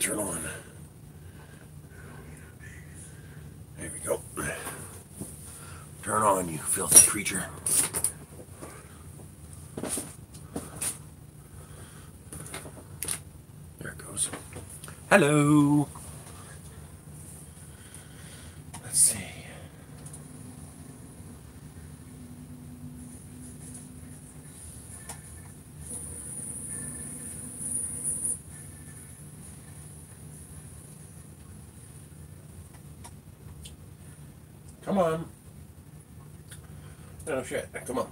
turn on. There we go. Turn on, you filthy creature. There it goes. Hello. Let's see. Come on. Oh shit, come on.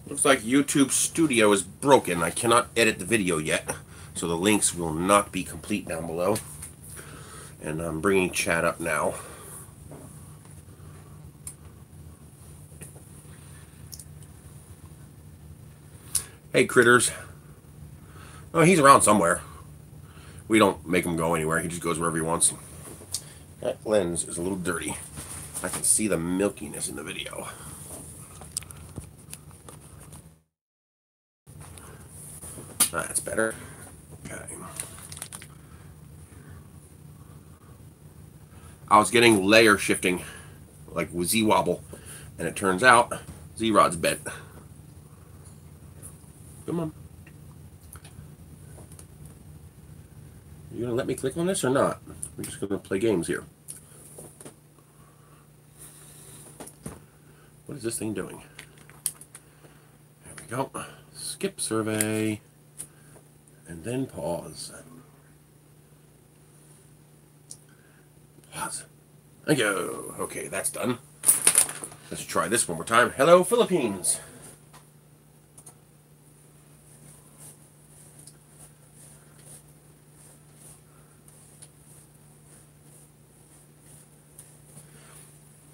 Looks like YouTube Studio is broken. I cannot edit the video yet, so the links will not be complete down below. And I'm bringing chat up now. Hey, critters. Oh, he's around somewhere. We don't make him go anywhere. He just goes wherever he wants. That lens is a little dirty. I can see the milkiness in the video. That's better. Okay. I was getting layer shifting, like with Z wobble, and it turns out Z-rod's bent. Come on. You gonna let me click on this or not? We're just gonna play games here. What is this thing doing? There we go. Skip survey. And then pause. Pause. Thank you. Okay, that's done. Let's try this one more time. Hello, Philippines.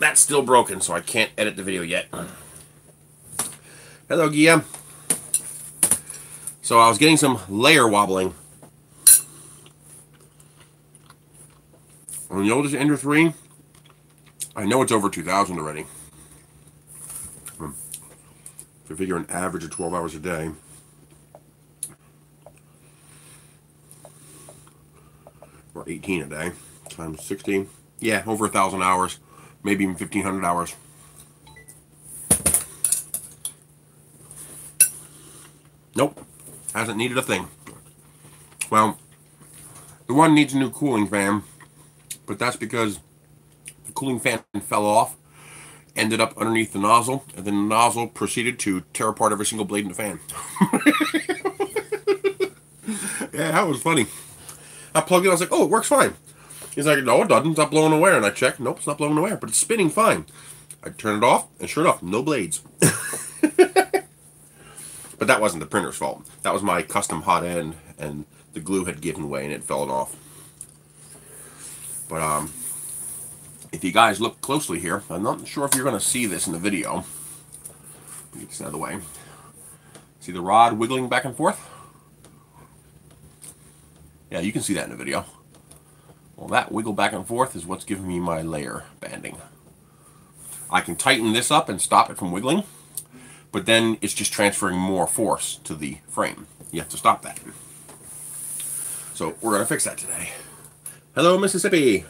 That's still broken, so I can't edit the video yet. Hello, Gia. So I was getting some layer wobbling. On the oldest Ender 3, I know it's over 2,000 already. If you figure an average of 12 hours a day, or 18 a day, times 60, yeah, over 1,000 hours, maybe even 1,500 hours. Nope. Hasn't needed a thing. Well, the one needs a new cooling fan, but that's because the cooling fan fell off, ended up underneath the nozzle, and then the nozzle proceeded to tear apart every single blade in the fan. Yeah, that was funny. I plugged it, I was like, oh, it works fine. He's like, no, it doesn't, it's not blowing away. And I checked, nope, it's not blowing away, but it's spinning fine. I turned it off, and sure enough, no blades. But that wasn't the printer's fault. That was my custom hot end, and the glue had given way and it fell off. But if you guys look closely here, I'm not sure if you're going to see this in the video. Let me get this out of the way. See the rod wiggling back and forth? Yeah, you can see that in the video. Well, that wiggle back and forth is what's giving me my layer banding. I can tighten this up and stop it from wiggling, but then it's just transferring more force to the frame. You have to stop that. So we're going to fix that today. Hello, Mississippi.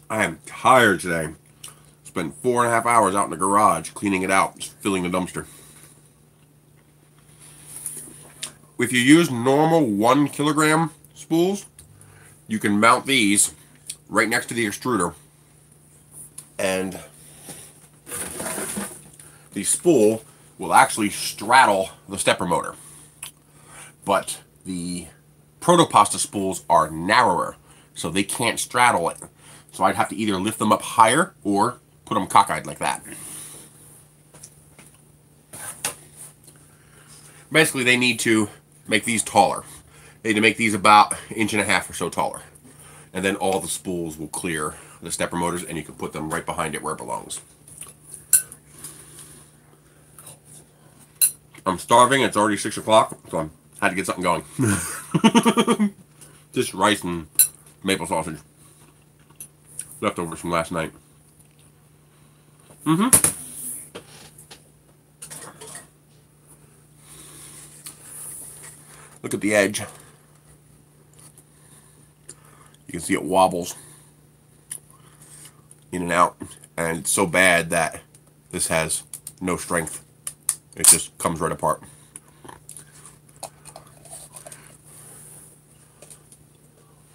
I am tired today. Spent 4.5 hours out in the garage cleaning it out, just filling the dumpster. If you use normal 1 kilogram spools, you can mount these right next to the extruder, and the spool will actually straddle the stepper motor. But the protopasta spools are narrower, so they can't straddle it. So I'd have to either lift them up higher or put them cockeyed like that. Basically, they need to make these taller. They need to make these about 1.5 inches or so taller. And then all the spools will clear the stepper motors and you can put them right behind it where it belongs. I'm starving, it's already 6 o'clock, so I had to get something going. Just rice and maple sausage. Leftovers from last night. Look at the edge. You can see it wobbles in and out, and it's so bad that this has no strength. It just comes right apart.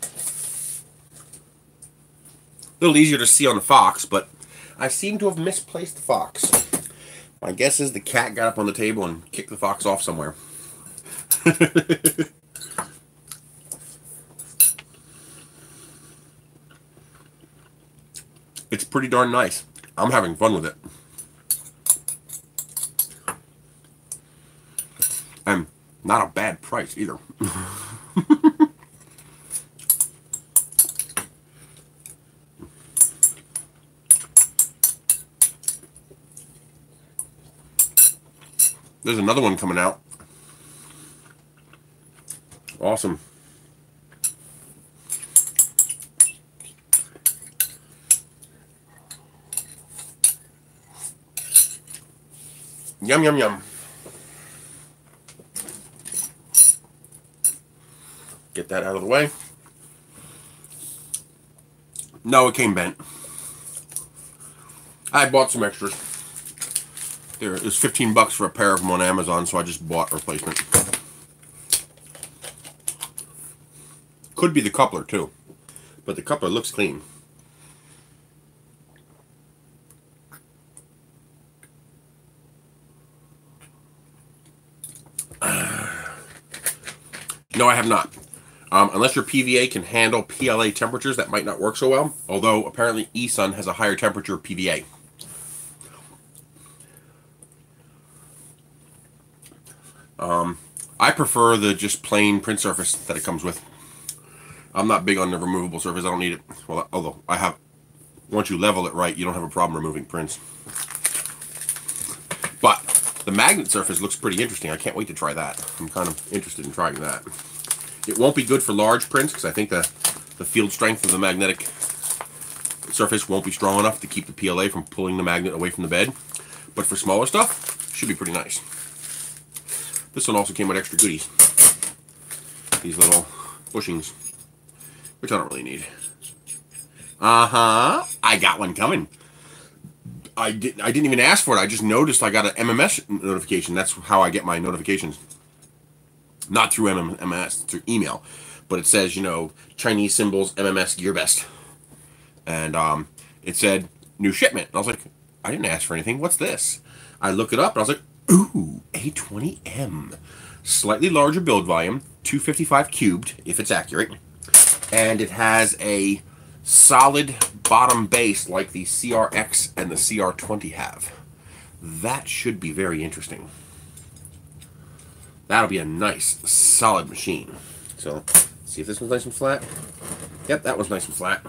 A little easier to see on the Fox, but I seem to have misplaced the Fox. My guess is the cat got up on the table and kicked the Fox off somewhere. It's pretty darn nice. I'm having fun with it. And not a bad price either. There's another one coming out. Awesome. Yum, yum, yum. Get that out of the way. No, it came bent. I bought some extras. There, it was 15 bucks for a pair of them on Amazon, so I just bought a replacement. Could be the coupler too, but the coupler looks clean. No, I have not. Unless your PVA can handle PLA temperatures, that might not work so well. Although apparently Esun has a higher temperature PVA. I prefer the just plain print surface that it comes with. I'm not big on the removable surface. I don't need it. Well, although I have, once you level it right, you don't have a problem removing prints. But the magnet surface looks pretty interesting. I can't wait to try that. I'm kind of interested in trying that. It won't be good for large prints because I think the field strength of the magnetic surface won't be strong enough to keep the PLA from pulling the magnet away from the bed. But for smaller stuff, it should be pretty nice. This one also came with extra goodies. These little bushings, which I don't really need. I got one coming. I didn't even ask for it. I just noticed I got an MMS notification. That's how I get my notifications. Not through MMS, through email. But it says, you know, Chinese symbols, MMS Gearbest. And it said, new shipment. And I was like, I didn't ask for anything. What's this? I look it up and I was like, ooh, A20M. Slightly larger build volume, 255 cubed, if it's accurate. And it has a solid bottom base like the CRX and the CR20 have. That should be very interesting. That'll be a nice, solid machine. So, let's see if this one's nice and flat. Yep, that one's nice and flat.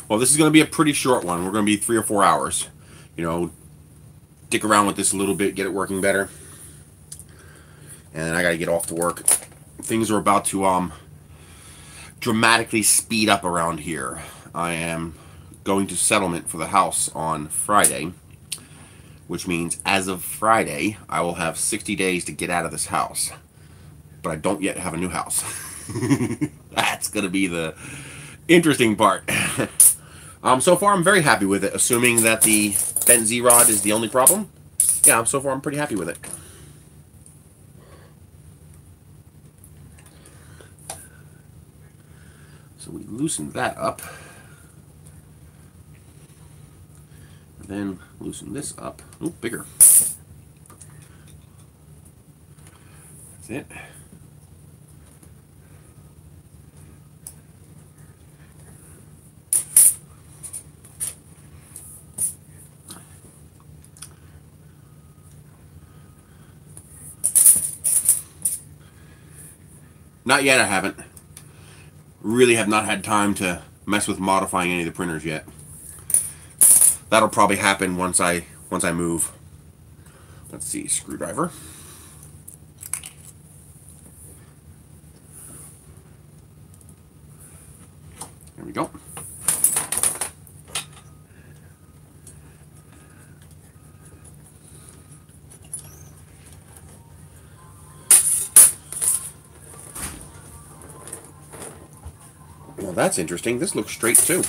Well, this is going to be a pretty short one. We're going to be 3 or 4 hours. You know, dick around with this a little bit, get it working better. And I got to get off to work. Things are about to dramatically speed up around here. I am going to settlement for the house on Friday, which means as of Friday, I will have 60 days to get out of this house. But I don't yet have a new house. That's going to be the interesting part. So far I'm very happy with it, assuming that the bent Z-rod is the only problem. Yeah, so far I'm pretty happy with it. So we loosen that up. And then loosen this up. Oh, bigger. That's it. Not yet, I haven't. Really have not had time to mess with modifying any of the printers yet. That'll probably happen once I move. Let's see, screwdriver. There we go. Well, that's interesting. This looks straight too.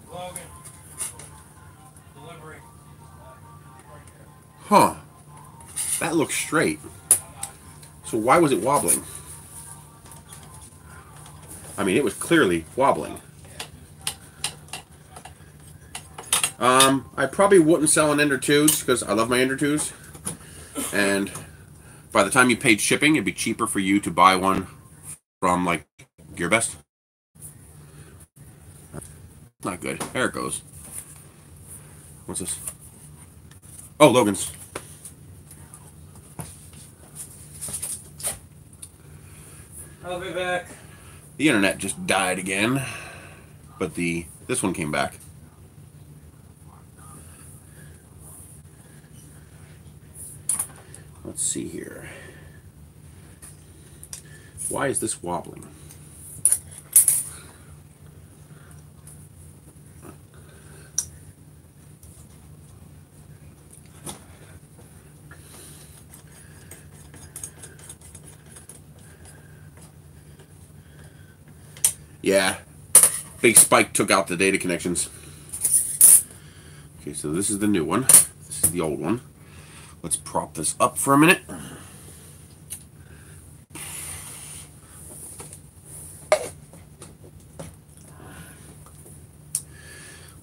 Logan. Delivery. Huh. That looks straight. So why was it wobbling? I mean, it was clearly wobbling. I probably wouldn't sell an Ender 2s because I love my Ender 2s. And by the time you paid shipping, it'd be cheaper for you to buy one from, like, Gearbest. Not good. There it goes. What's this? Oh, Logan's. I'll be back. The internet just died again, but this one came back. Let's see here. Why is this wobbling? Yeah, big spike took out the data connections. Okay, so this is the new one. This is the old one. Let's prop this up for a minute.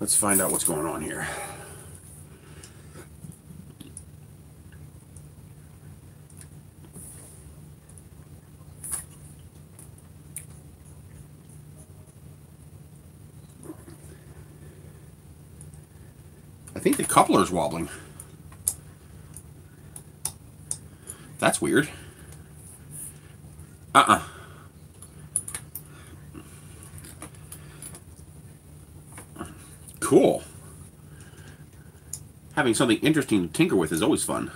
Let's find out what's going on here. I think the coupler's wobbling. That's weird. Cool. Having something interesting to tinker with is always fun.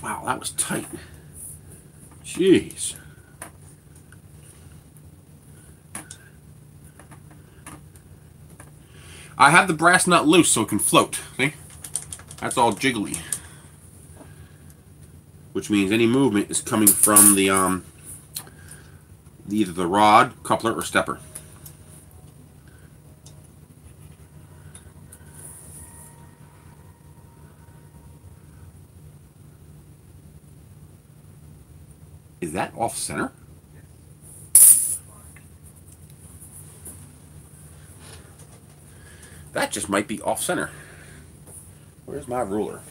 Wow, that was tight. Jeez. I have the brass nut loose so it can float. See? That's all jiggly. Which means any movement is coming from the either the rod, coupler, or stepper. Is that off center? That just might be off center. Where's my ruler?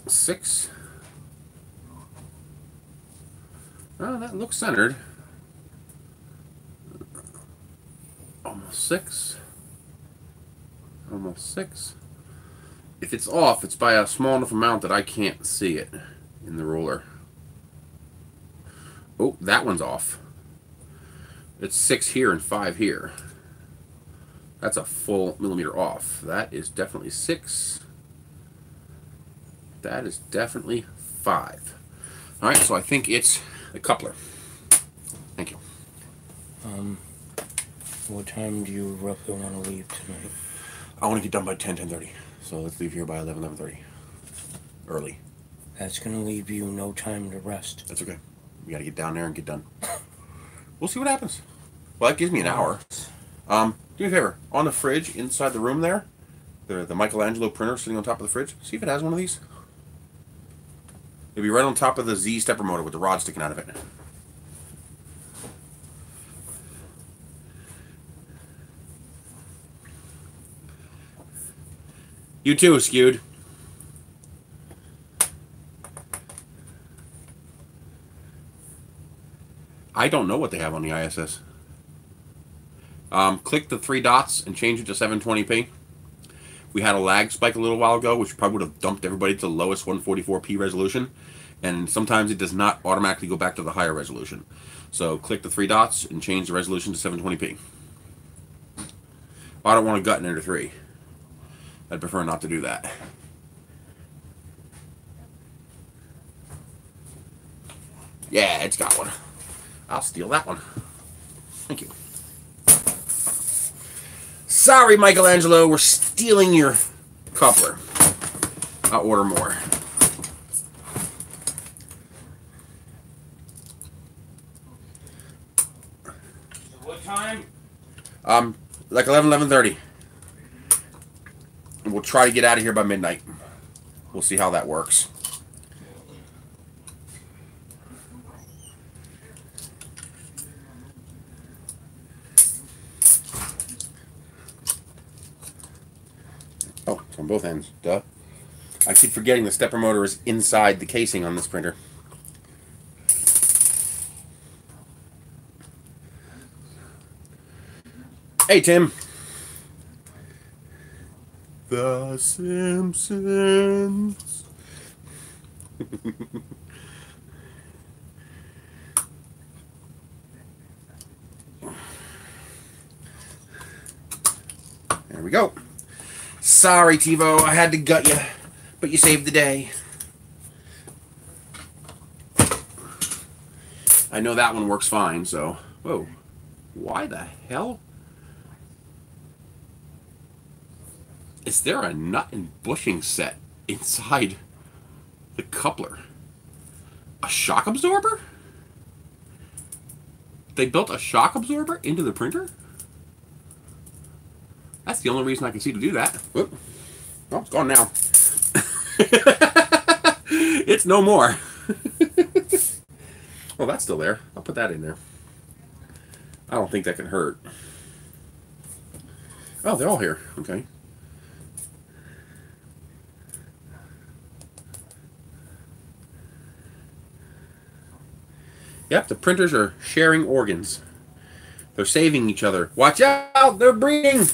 Six. Oh, that looks centered. Almost six. Almost six. If it's off, it's by a small enough amount that I can't see it in the ruler. Oh, that one's off. It's 6 here and 5 here. That's a full millimeter off. That is definitely 6. That is definitely 5. All right, so I think it's the coupler. Thank you. What time do you roughly want to leave tonight? I want to get done by 10:30. So let's leave here by 11:30. Early. That's going to leave you no time to rest. That's okay. We got to get down there and get done. We'll see what happens. Well, that gives me an hour. Do me a favor. On the fridge inside the room there, the Michelangelo printer sitting on top of the fridge. See if it has one of these. It'll be right on top of the Z stepper motor with the rod sticking out of it. You too, Skewed. I don't know what they have on the ISS. Click the three dots and change it to 720p. We had a lag spike a little while ago, which probably would have dumped everybody to the lowest 144p resolution. And sometimes it does not automatically go back to the higher resolution. So click the three dots and change the resolution to 720p. I don't want to gut into 3. I'd prefer not to do that. Yeah, it's got one. I'll steal that one. Thank you. Sorry, Michelangelo, we're stealing your coupler. I'll order more. What time? Like 11:30. And we'll try to get out of here by midnight. We'll see how that works. Oh, it's on both ends. Duh. I keep forgetting the stepper motor is inside the casing on this printer. Hey, Tim. The Simpsons. There we go. Sorry, TiVo, I had to gut you, but you saved the day. I know that one works fine, so... Whoa. Why the hell? Is there a nut and bushing set inside the coupler? A shock absorber? They built a shock absorber into the printer? That's the only reason I can see to do that. Whoop. Oh, it's gone now. It's no more. Well, that's still there. I'll put that in there. I don't think that can hurt. Oh, they're all here. Okay. Yep, the printers are sharing organs. They're saving each other. Watch out! They're breeding!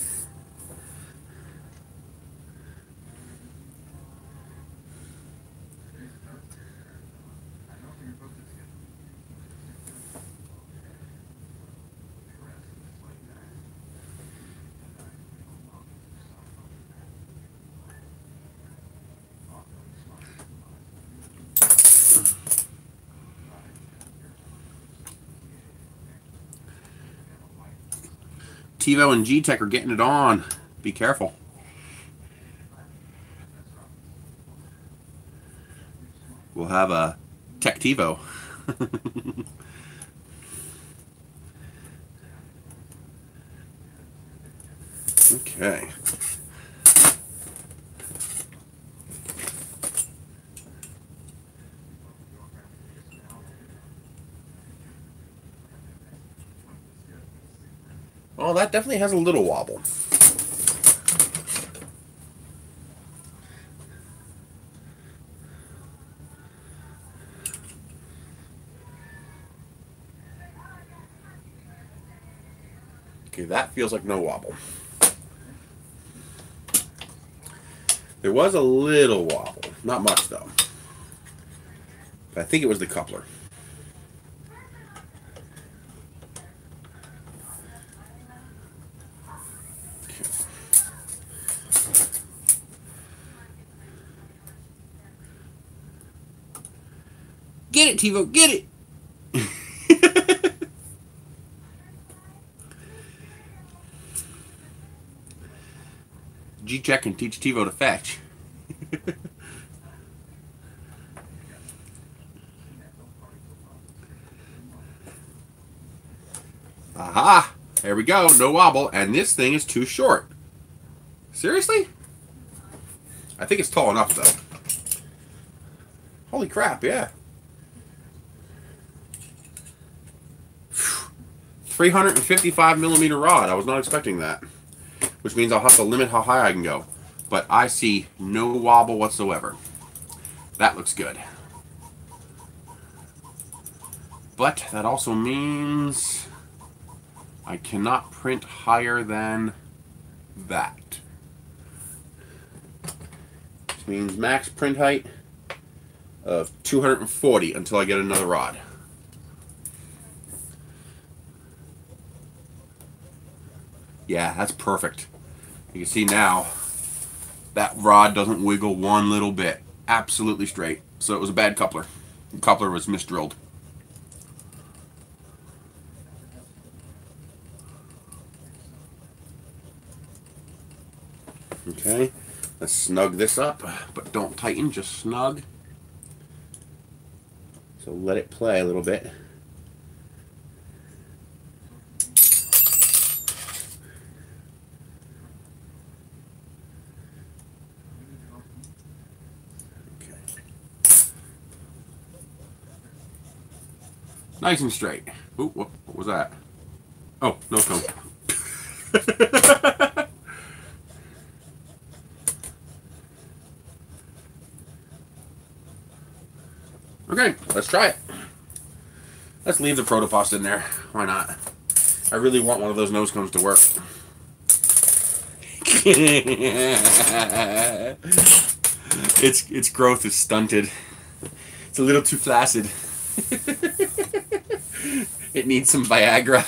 TiVo and Geeetech are getting it on. Be careful. We'll have a Tech TiVo. Okay. Oh, that definitely has a little wobble. Okay, that feels like no wobble. There was a little wobble. Not much, though. But I think it was the coupler. Get it, TiVo, get it! Geeetech can teach TiVo to fetch. Aha! There we go, no wobble, and this thing is too short. Seriously? I think it's tall enough though. Holy crap, yeah. 355 millimeter rod. I was not expecting that. Which means I'll have to limit how high I can go. But I see no wobble whatsoever. That looks good. But that also means I cannot print higher than that. Which means max print height of 240 until I get another rod. Yeah, that's perfect. You can see now that rod doesn't wiggle one little bit. Absolutely straight. So it was a bad coupler. The coupler was misdrilled. Okay, let's snug this up, but don't tighten, just snug. So let it play a little bit. Nice and straight. Ooh, what was that? Oh, no cone. Okay, let's try it. Let's leave the Protopast in there. Why not? I really want one of those nose cones to work. Its growth is stunted. It's a little too flaccid. It needs some Viagra.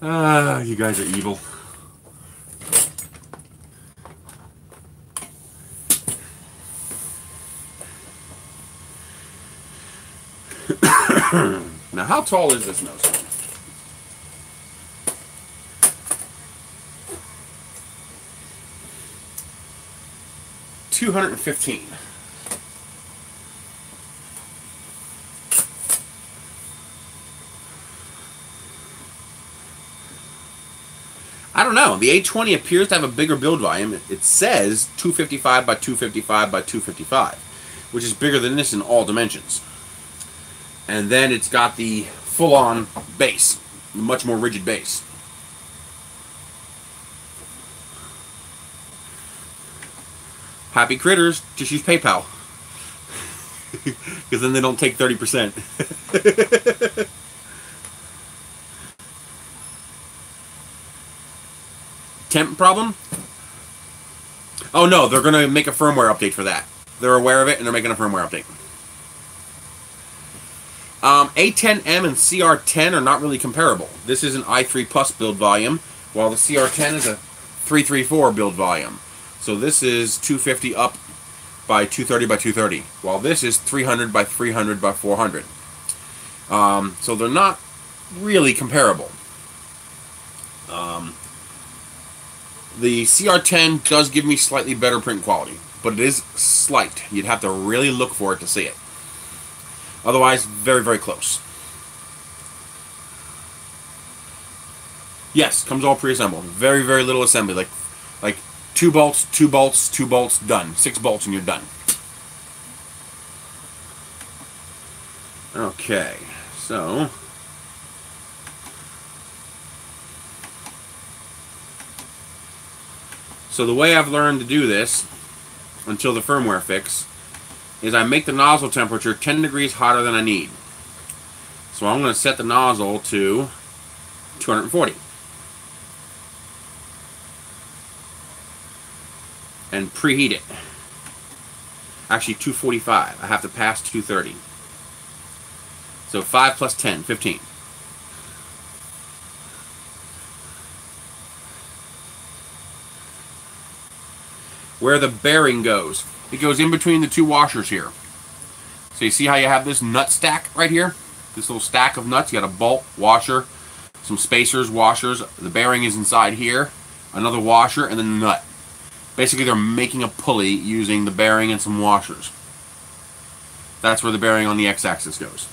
Ah, you guys are evil. Now, how tall is this nose cone? $215. I don't know. The A20 appears to have a bigger build volume. It says 255 by 255 by 255, which is bigger than this in all dimensions. And then it's got the full-on base, much more rigid base. Happy critters, just use PayPal. Because then they don't take 30%. Temp problem? Oh no, they're going to make a firmware update for that. They're aware of it and they're making a firmware update. A10M and CR10 are not really comparable. This is an i3 Plus build volume, while the CR10 is a 334 build volume. So this is 250 up by 230 by 230, while this is 300 by 300 by 400. So they're not really comparable. The CR10 does give me slightly better print quality, but it is slight. You'd have to really look for it to see it. Otherwise, very, very close. Yes, comes all pre-assembled. Very, very little assembly. Like 2 bolts, 2 bolts, 2 bolts, done. 6 bolts and you're done. Okay, so the way I've learned to do this, until the firmware fix, is I make the nozzle temperature 10 degrees hotter than I need. So I'm going to set the nozzle to 240. And preheat it. Actually 245. I have to pass 230. So 5 plus 10, 15. Where the bearing goes. It goes in between the 2 washers here. So you see how you have this nut stack right here? This little stack of nuts. You got a bolt, washer, some spacers, washers. The bearing is inside here. Another washer, and then the nut. Basically, they're making a pulley using the bearing and some washers. That's where the bearing on the x-axis goes.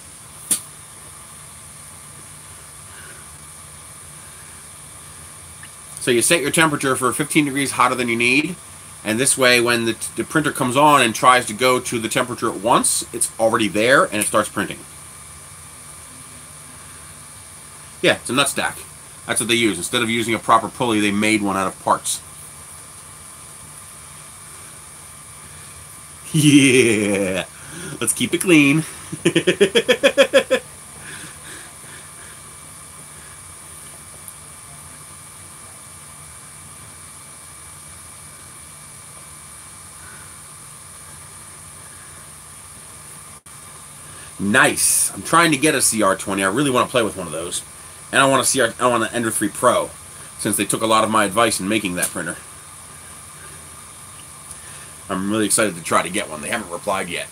So you set your temperature for 15 degrees hotter than you need, and this way when the printer comes on and tries to go to the temperature at once, it's already there and it starts printing. Yeah, it's a nut stack. That's what they use. Instead of using a proper pulley, they made one out of parts. Yeah, let's keep it clean. Nice. I'm trying to get a CR20. I really want to play with one of those, and I want an Ender 3 Pro, since they took a lot of my advice in making that printer. I'm really excited to try to get one. They haven't replied yet.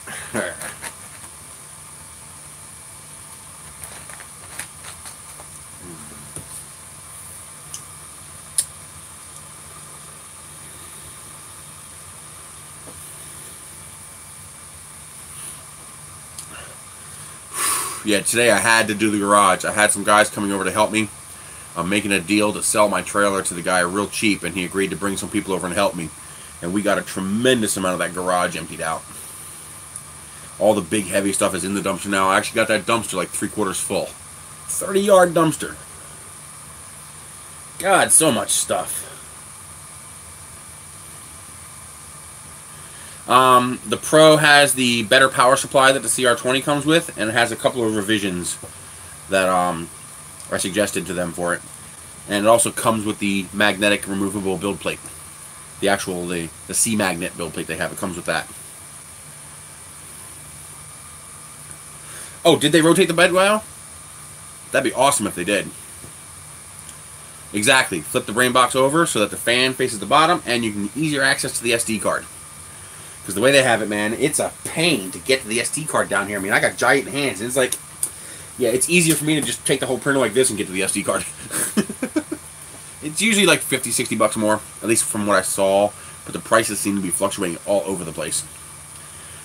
Yeah, today I had to do the garage. I had some guys coming over to help me. I'm making a deal to sell my trailer to the guy real cheap, and he agreed to bring some people over and help me. And we got a tremendous amount of that garage emptied out. All the big heavy stuff is in the dumpster now. I actually got that dumpster like 3/4 full. 30-yard dumpster. God, so much stuff. The Pro has the better power supply that the CR20 comes with, and it has a couple of revisions that I suggested to them for it. And it also comes with the magnetic removable build plate. The actual, the C-magnet build plate they have, it comes with that. Oh, did they rotate the bed well? That'd be awesome if they did. Exactly. Flip the brain box over so that the fan faces the bottom, and you can easier access to the SD card. Because the way they have it, man, it's a pain to get to the SD card down here. I mean, I got giant hands, and it's like, yeah, it's easier for me to just take the whole printer like this and get to the SD card. It's usually like 50, 60 bucks more, at least from what I saw, but the prices seem to be fluctuating all over the place.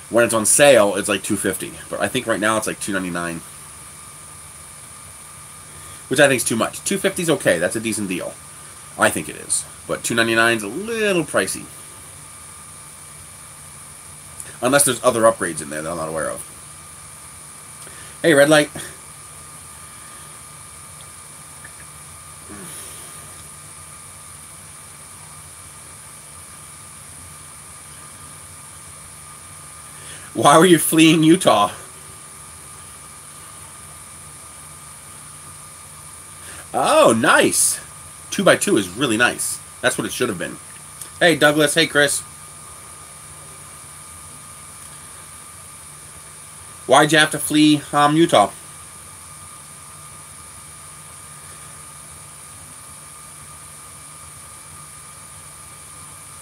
When it's on sale, it's like $250, but I think right now it's like $299, which I think is too much. $250 is okay, that's a decent deal. I think it is, but $299 is a little pricey. Unless there's other upgrades in there that I'm not aware of. Hey, red light. Why were you fleeing Utah? Oh, nice. 2x2 is really nice. That's what it should have been. Hey, Douglas. Hey, Chris. Why'd you have to flee Utah?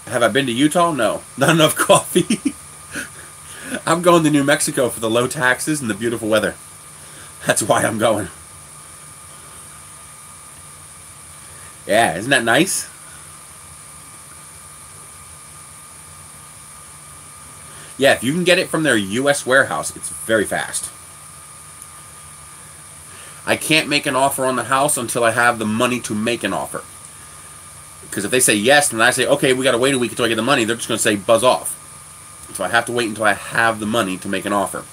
Have I been to Utah? No. Not enough coffee. I'm going to New Mexico for the low taxes and the beautiful weather. That's why I'm going. Yeah, isn't that nice? Yeah, if you can get it from their U.S. warehouse, it's very fast. I can't make an offer on the house until I have the money to make an offer. Because if they say yes, and I say, okay, we got to wait a week until I get the money, they're just going to say buzz off. So I have to wait until I have the money to make an offer.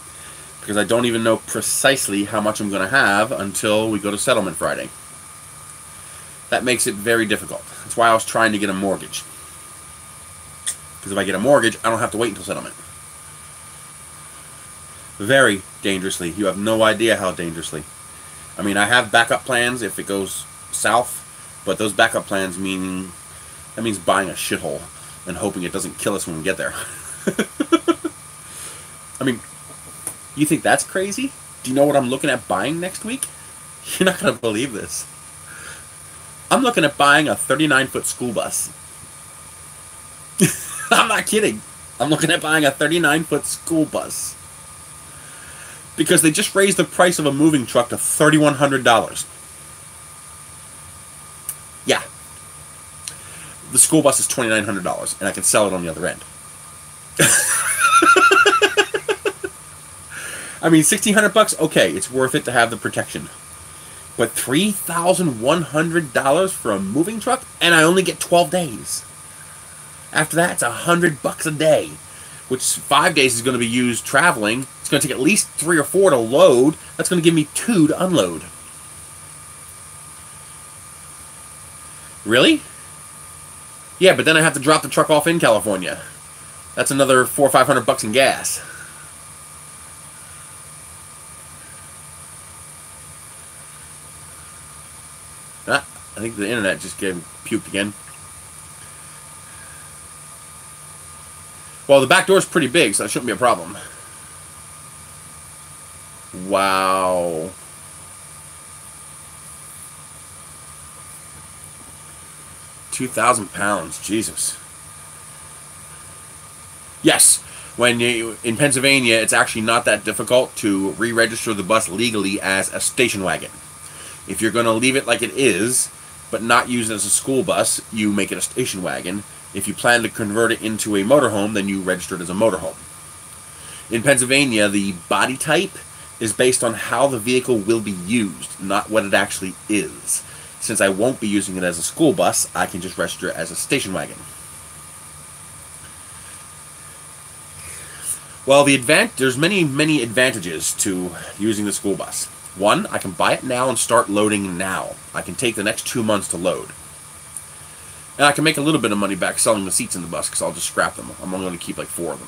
Because I don't even know precisely how much I'm going to have until we go to settlement Friday. That makes it very difficult. That's why I was trying to get a mortgage. Because if I get a mortgage, I don't have to wait until settlement. Very dangerously. You have no idea how dangerously. I mean, I have backup plans if it goes south, but those backup plans mean, that means buying a shithole and hoping it doesn't kill us when we get there. I mean, you think that's crazy? Do you know what I'm looking at buying next week? You're not going to believe this. I'm looking at buying a 39-foot school bus. I'm not kidding. I'm looking at buying a 39-foot school bus. Because they just raised the price of a moving truck to $3,100. Yeah. The school bus is $2,900, and I can sell it on the other end. I mean, $1,600 bucks, okay, it's worth it to have the protection. But $3,100 for a moving truck, and I only get 12 days. After that, it's $100 a day, which 5 days is going to be used traveling. It's going to take at least 3 or 4 to load. That's going to give me 2 to unload. Really? Yeah, but then I have to drop the truck off in California. That's another $400 or $500 in gas. Ah, I think the internet just puked again. Well, the back door is pretty big, so that shouldn't be a problem. Wow. £2,000, Jesus. Yes, when you in Pennsylvania, it's actually not that difficult to re-register the bus legally as a station wagon. If you're going to leave it like it is, but not use it as a school bus, you make it a station wagon. If you plan to convert it into a motorhome, then you register it as a motorhome. In Pennsylvania, the body type is based on how the vehicle will be used, not what it actually is. Since I won't be using it as a school bus, I can just register it as a station wagon. Well, there's many advantages to using the school bus. One, I can buy it now and start loading now. I can take the next 2 months to load. And I can make a little bit of money back selling the seats in the bus because I'll just scrap them. I'm only going to keep like 4 of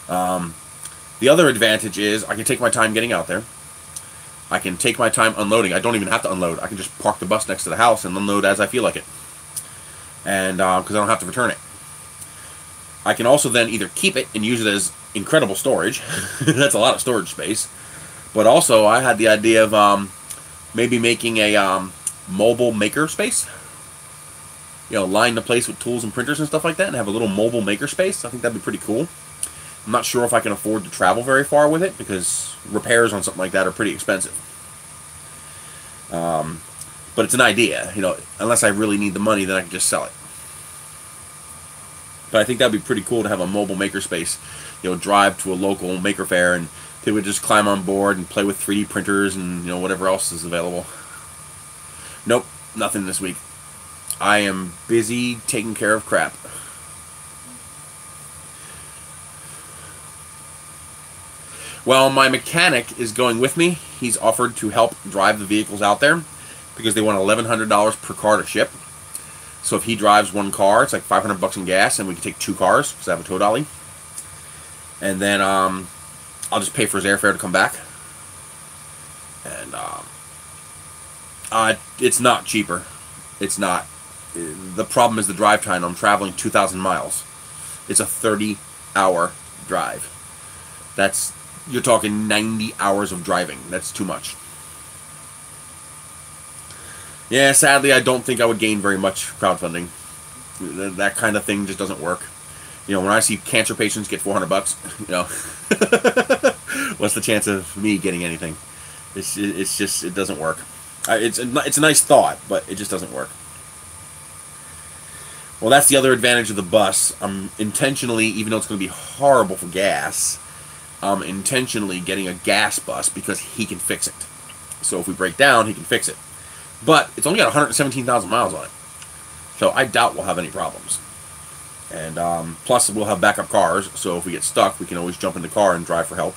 them. The other advantage is I can take my time getting out there. I can take my time unloading. I don't even have to unload. I can just park the bus next to the house and unload as I feel like it. And because I don't have to return it. I can also then either keep it and use it as incredible storage. That's a lot of storage space. But also I had the idea of maybe making a mobile maker space. You know, line the place with tools and printers and stuff like that and have a little mobile maker space. I think that'd be pretty cool. I'm not sure if I can afford to travel very far with it because repairs on something like that are pretty expensive. But it's an idea, you know, unless I really need the money, then I can just sell it. But I think that'd be pretty cool to have a mobile makerspace, you know, drive to a local maker fair and they would just climb on board and play with 3D printers and, you know, whatever else is available. Nope, nothing this week. I am busy taking care of crap. Well, my mechanic is going with me. He's offered to help drive the vehicles out there because they want $1,100 per car to ship. So if he drives one car, it's like $500 in gas, and we can take 2 cars because I have a tow dolly. And then I'll just pay for his airfare to come back. And it's not cheaper. It's not. The problem is the drive time. I'm traveling 2,000 miles. It's a 30-hour drive. You're talking 90 hours of driving. That's too much. Yeah, sadly, I don't think I would gain very much crowdfunding. That kind of thing just doesn't work. You know, when I see cancer patients get $400, you know, what's the chance of me getting anything? It's just, it doesn't work. It's a nice thought, but it just doesn't work. Well, that's the other advantage of the bus. I'm intentionally, even though it's going to be horrible for gas, I'm intentionally getting a gas bus because he can fix it. So if we break down, he can fix it. But it's only got 117,000 miles on it. So I doubt we'll have any problems. And plus we'll have backup cars, so if we get stuck, we can always jump in the car and drive for help.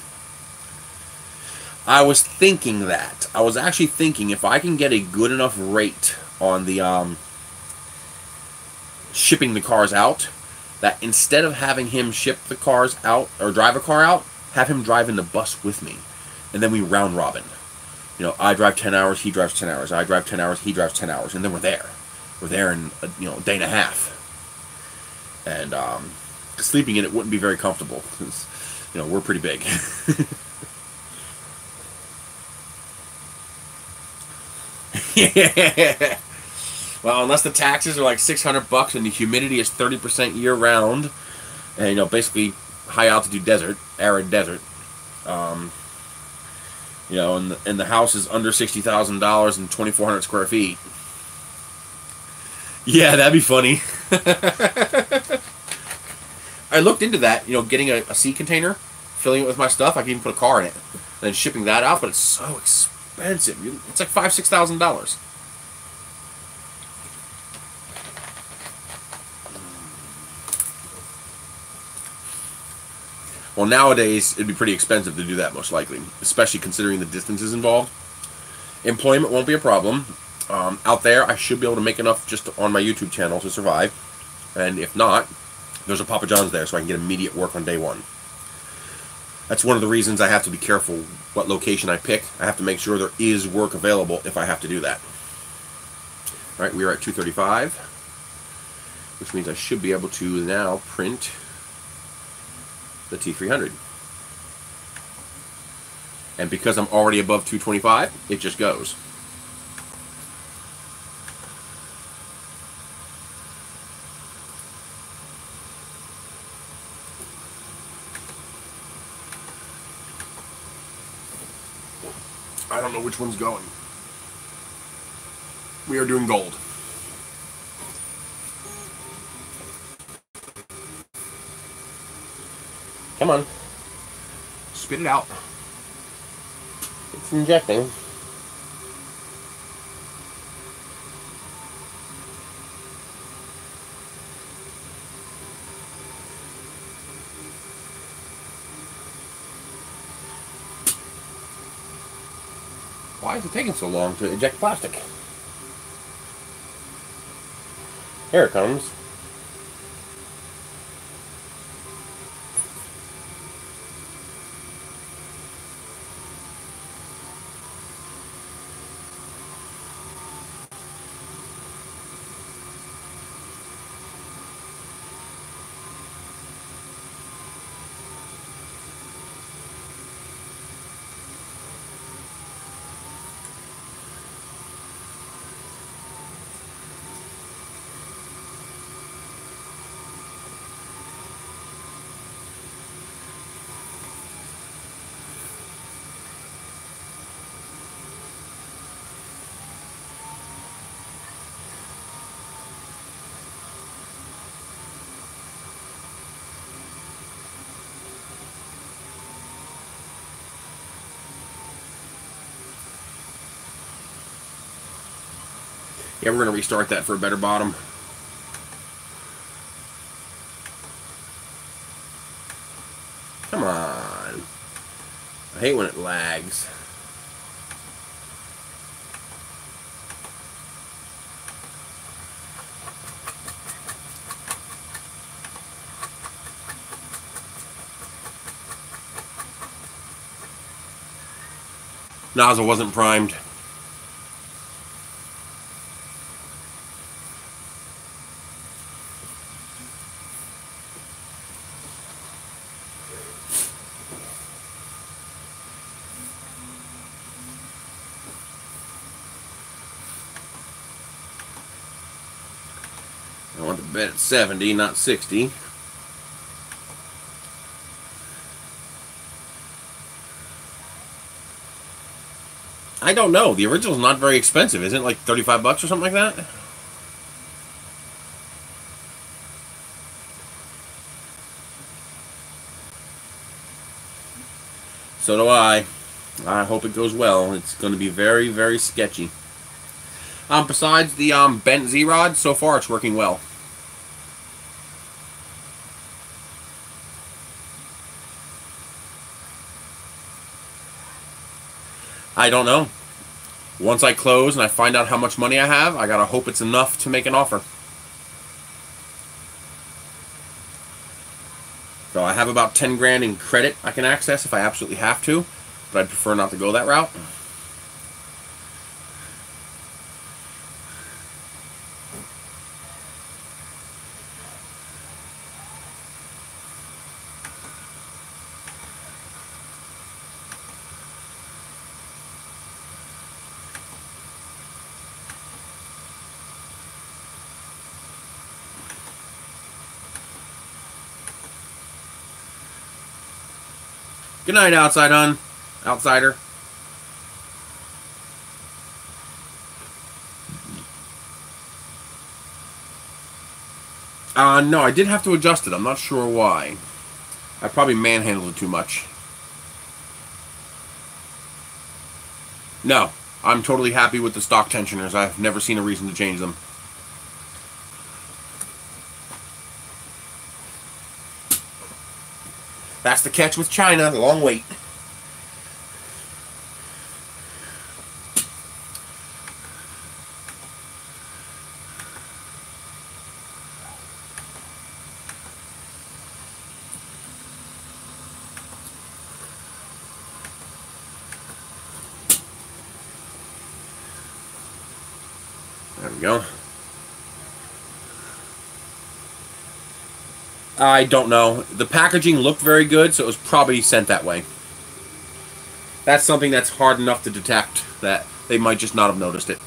I was thinking that. I was actually thinking if I can get a good enough rate on the shipping the cars out, that instead of having him ship the cars out or drive a car out, have him drive in the bus with me. And then we round robin. You know, I drive 10 hours, he drives 10 hours. I drive 10 hours, he drives 10 hours. And then we're there. We're there in a day and a half. And sleeping in it wouldn't be very comfortable because, you know, we're pretty big. Yeah. Well, unless the taxes are like $600 and the humidity is 30% year round, and you know, basically high altitude desert, arid desert. You know, and the house is under $60,000 and 2,400 square feet. Yeah, that'd be funny. I looked into that, you know, getting a sea container, filling it with my stuff. I can even put a car in it, and then shipping that out, but it's so expensive. expensive. It's like $5,000–$6,000. Well, nowadays, it'd be pretty expensive to do that, most likely, especially considering the distances involved. Employment won't be a problem. Out there, I should be able to make enough just on my YouTube channel to survive. And if not, there's a Papa John's there, so I can get immediate work on day one. That's one of the reasons I have to be careful what location I pick. I have to make sure there is work available if I have to do that. Alright, we are at 235, which means I should be able to now print the T300. And because I'm already above 225, it just goes. I don't know which one's going. We are doing gold. Come on. Spit it out. It's injecting. Why is it taking so long to eject plastic? Here it comes. Yeah, we're going to restart that for a better bottom. Come on. I hate when it lags. Nozzle wasn't primed. I want the bed at 70, not 60. I don't know. The original's not very expensive. Isn't it like 35 bucks or something like that? So do I. I hope it goes well. It's going to be very, very sketchy. Besides the bent Z-rod, so far it's working well. I don't know. Once I close and I find out how much money I have, I gotta hope it's enough to make an offer. So I have about 10 grand in credit I can access if I absolutely have to, but I'd prefer not to go that route. Good night, outsider. No, I did have to adjust it. I'm not sure why. I probably manhandled it too much. No, I'm totally happy with the stock tensioners. I've never seen a reason to change them. That's the catch with China, the long wait. There we go. I don't know. The packaging looked very good, so it was probably sent that way. That's something that's hard enough to detect that they might just not have noticed it.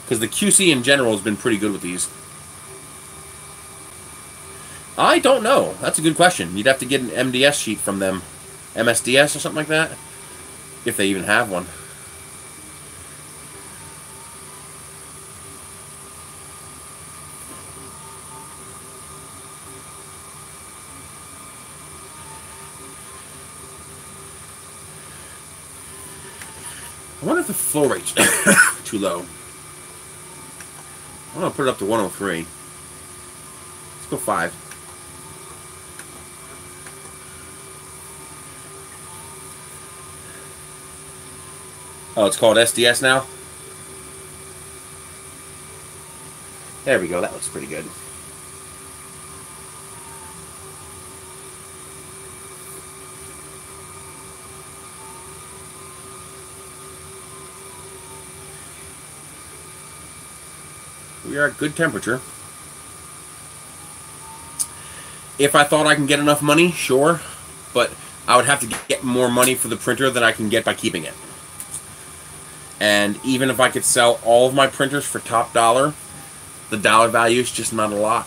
Because the QC in general has been pretty good with these. I don't know. That's a good question. You'd have to get an MDS sheet from them. MSDS or something like that? If they even have one. I wonder if the flow rate's too low. I'm going to put it up to 103. Let's go 5. Oh, it's called SDS now? There we go. That looks pretty good. We are at good temperature. If I thought I can get enough money, sure. But I would have to get more money for the printer than I can get by keeping it. And even if I could sell all of my printers for top dollar, the dollar value is just not a lot.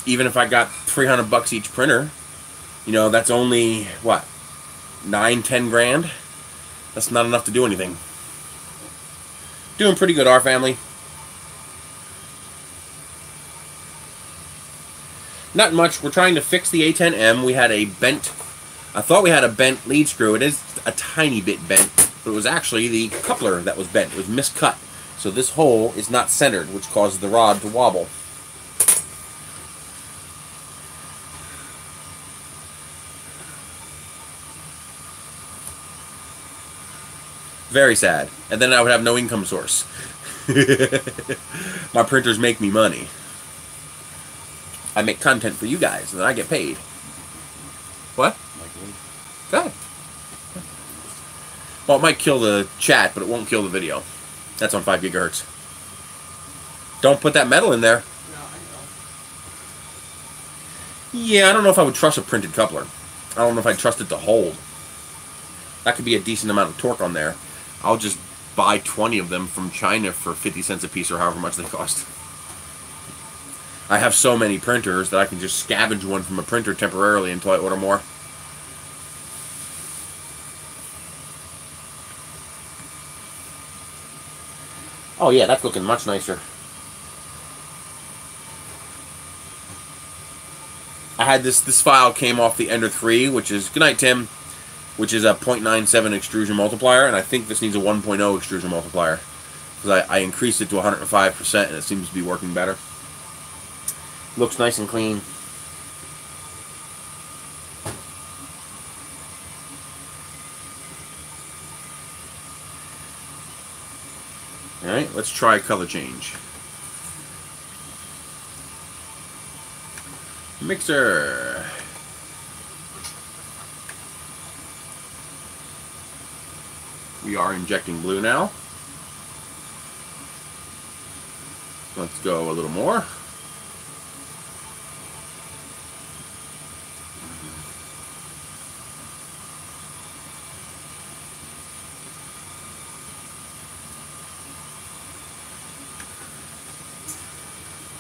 Even if I got $300 each printer, you know, that's only, what, 9-10 grand? That's not enough to do anything. Doing pretty good, our family. Not much. We're trying to fix the A10M. We had a bent, I thought we had a bent lead screw. It is a tiny bit bent, but it was actually the coupler that was bent. It was miscut. So this hole is not centered, which causes the rod to wobble. Very sad. And then I would have no income source. My printers make me money. I make content for you guys, and then I get paid. What? Good. Well, it might kill the chat, but it won't kill the video. That's on 5 gigahertz. Don't put that metal in there. Yeah, I don't know if I would trust a printed coupler. I don't know if I'd trust it to hold. That could be a decent amount of torque on there. I'll just buy 20 of them from China for 50 cents a piece or however much they cost. I have so many printers that I can just scavenge one from a printer temporarily until I order more. Oh yeah, that's looking much nicer. I had this file came off the Ender 3, which is, good night Tim, which is a 0.97 extrusion multiplier, and I think this needs a 1.0 extrusion multiplier. Because I increased it to 105% and it seems to be working better. Looks nice and clean. Alright, let's try color change. Mixer. We are injecting blue now. Let's go a little more.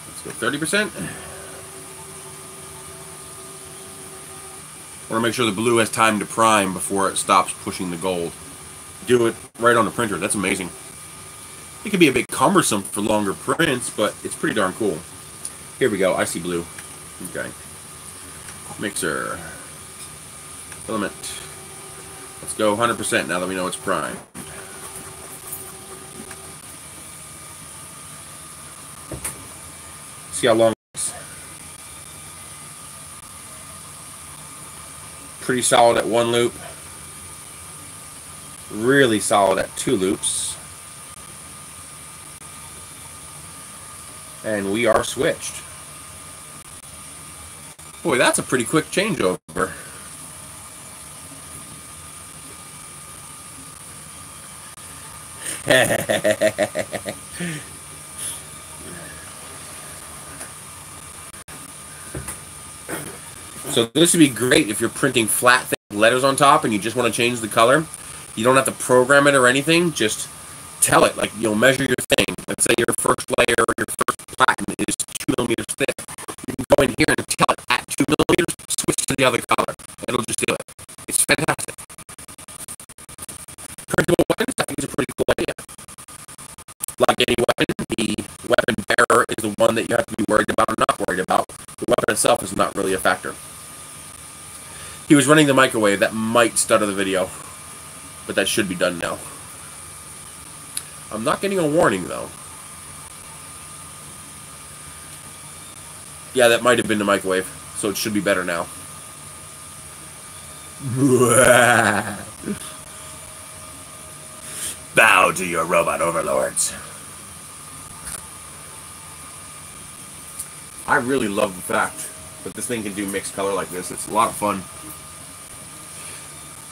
Let's go 30%. I want to make sure the blue has time to prime before it stops pushing the gold. Do it right on the printer. That's amazing. It can be a bit cumbersome for longer prints, but it's pretty darn cool. Here we go. I see blue. Okay. Mixer. Filament. Let's go 100% now that we know it's primed. See how long it is. Pretty solid at 1 loop. Really solid at 2 loops. And we are switched. Boy, that's a pretty quick changeover. So this would be great if you're printing flat letters on top and you just want to change the color. You don't have to program it or anything. Just tell it, like, you'll measure your thing. Let's say your first layer, your first platen is 2 millimeters thick. You can go in here and tell it at 2 millimeters, switch to the other color. It'll just do it. It's fantastic. Printable weapons, I think, is a pretty cool idea. Like any weapon, the weapon bearer is the one that you have to be worried about or not worried about. The weapon itself is not really a factor. He was running the microwave. That might stutter the video, but that should be done now. I'm not getting a warning, though. Yeah, that might have been the microwave, so it should be better now. Bow to your robot overlords. I really love the fact that this thing can do mixed color like this. It's a lot of fun.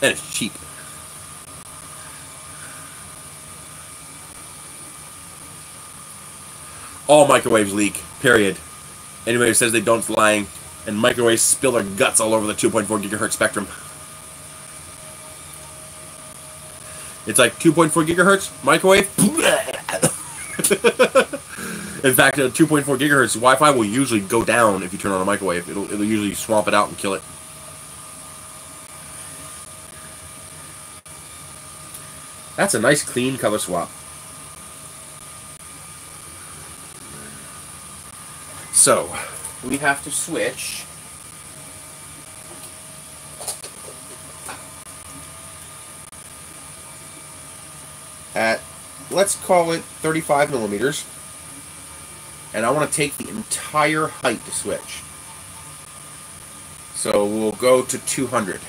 And it's cheap. All microwaves leak, period. Anybody who says they don't is lying. And microwaves spill their guts all over the 2.4 gigahertz spectrum. It's like 2.4 gigahertz, microwave. In fact, at 2.4 gigahertz, Wi-Fi will usually go down if you turn on a microwave. It'll usually swamp it out and kill it. That's a nice clean color swap. So, we have to switch at, let's call it 35 millimeters. And I want to take the entire height to switch. So we'll go to 200.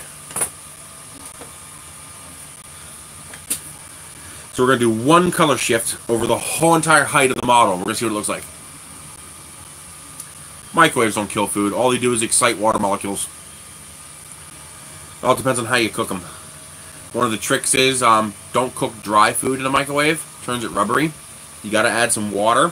So we're going to do one color shift over the whole entire height of the model. We're going to see what it looks like. Microwaves don't kill food. All they do is excite water molecules. It all depends on how you cook them. One of the tricks is don't cook dry food in a microwave. It turns it rubbery. You got to add some water.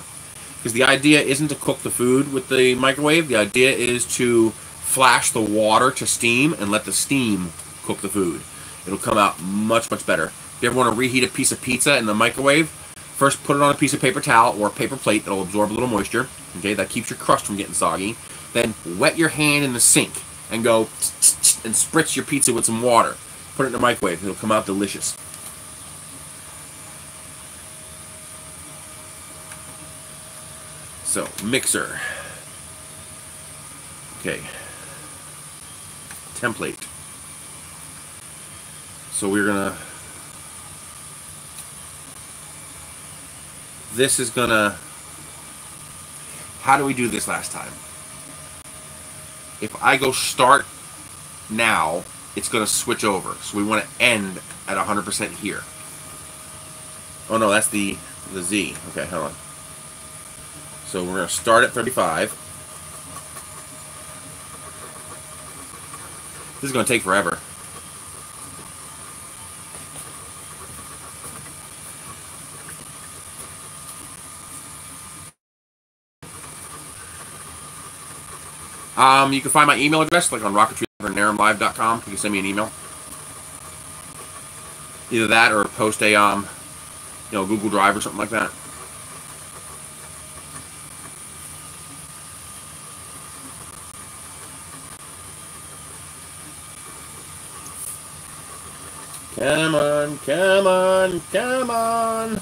Because the idea isn't to cook the food with the microwave. The idea is to flash the water to steam and let the steam cook the food. It'll come out much, much better. If you ever want to reheat a piece of pizza in the microwave, first put it on a piece of paper towel or a paper plate that'll absorb a little moisture. Okay, that keeps your crust from getting soggy. Then wet your hand in the sink and go and spritz your pizza with some water. Put it in the microwave. It'll come out delicious. So, mixer. Okay. Template. So we're gonna... This is gonna... How do we do this last time? If I go start now, it's gonna switch over. So we want to end at 100% here. Oh no, that's the Z. Okay, hold on. So we're going to start at 35. This is going to take forever. You can find my email address, like on rocketry or naramlive.com. You can send me an email. Either that or post a Google Drive or something like that. Come on, come on, come on.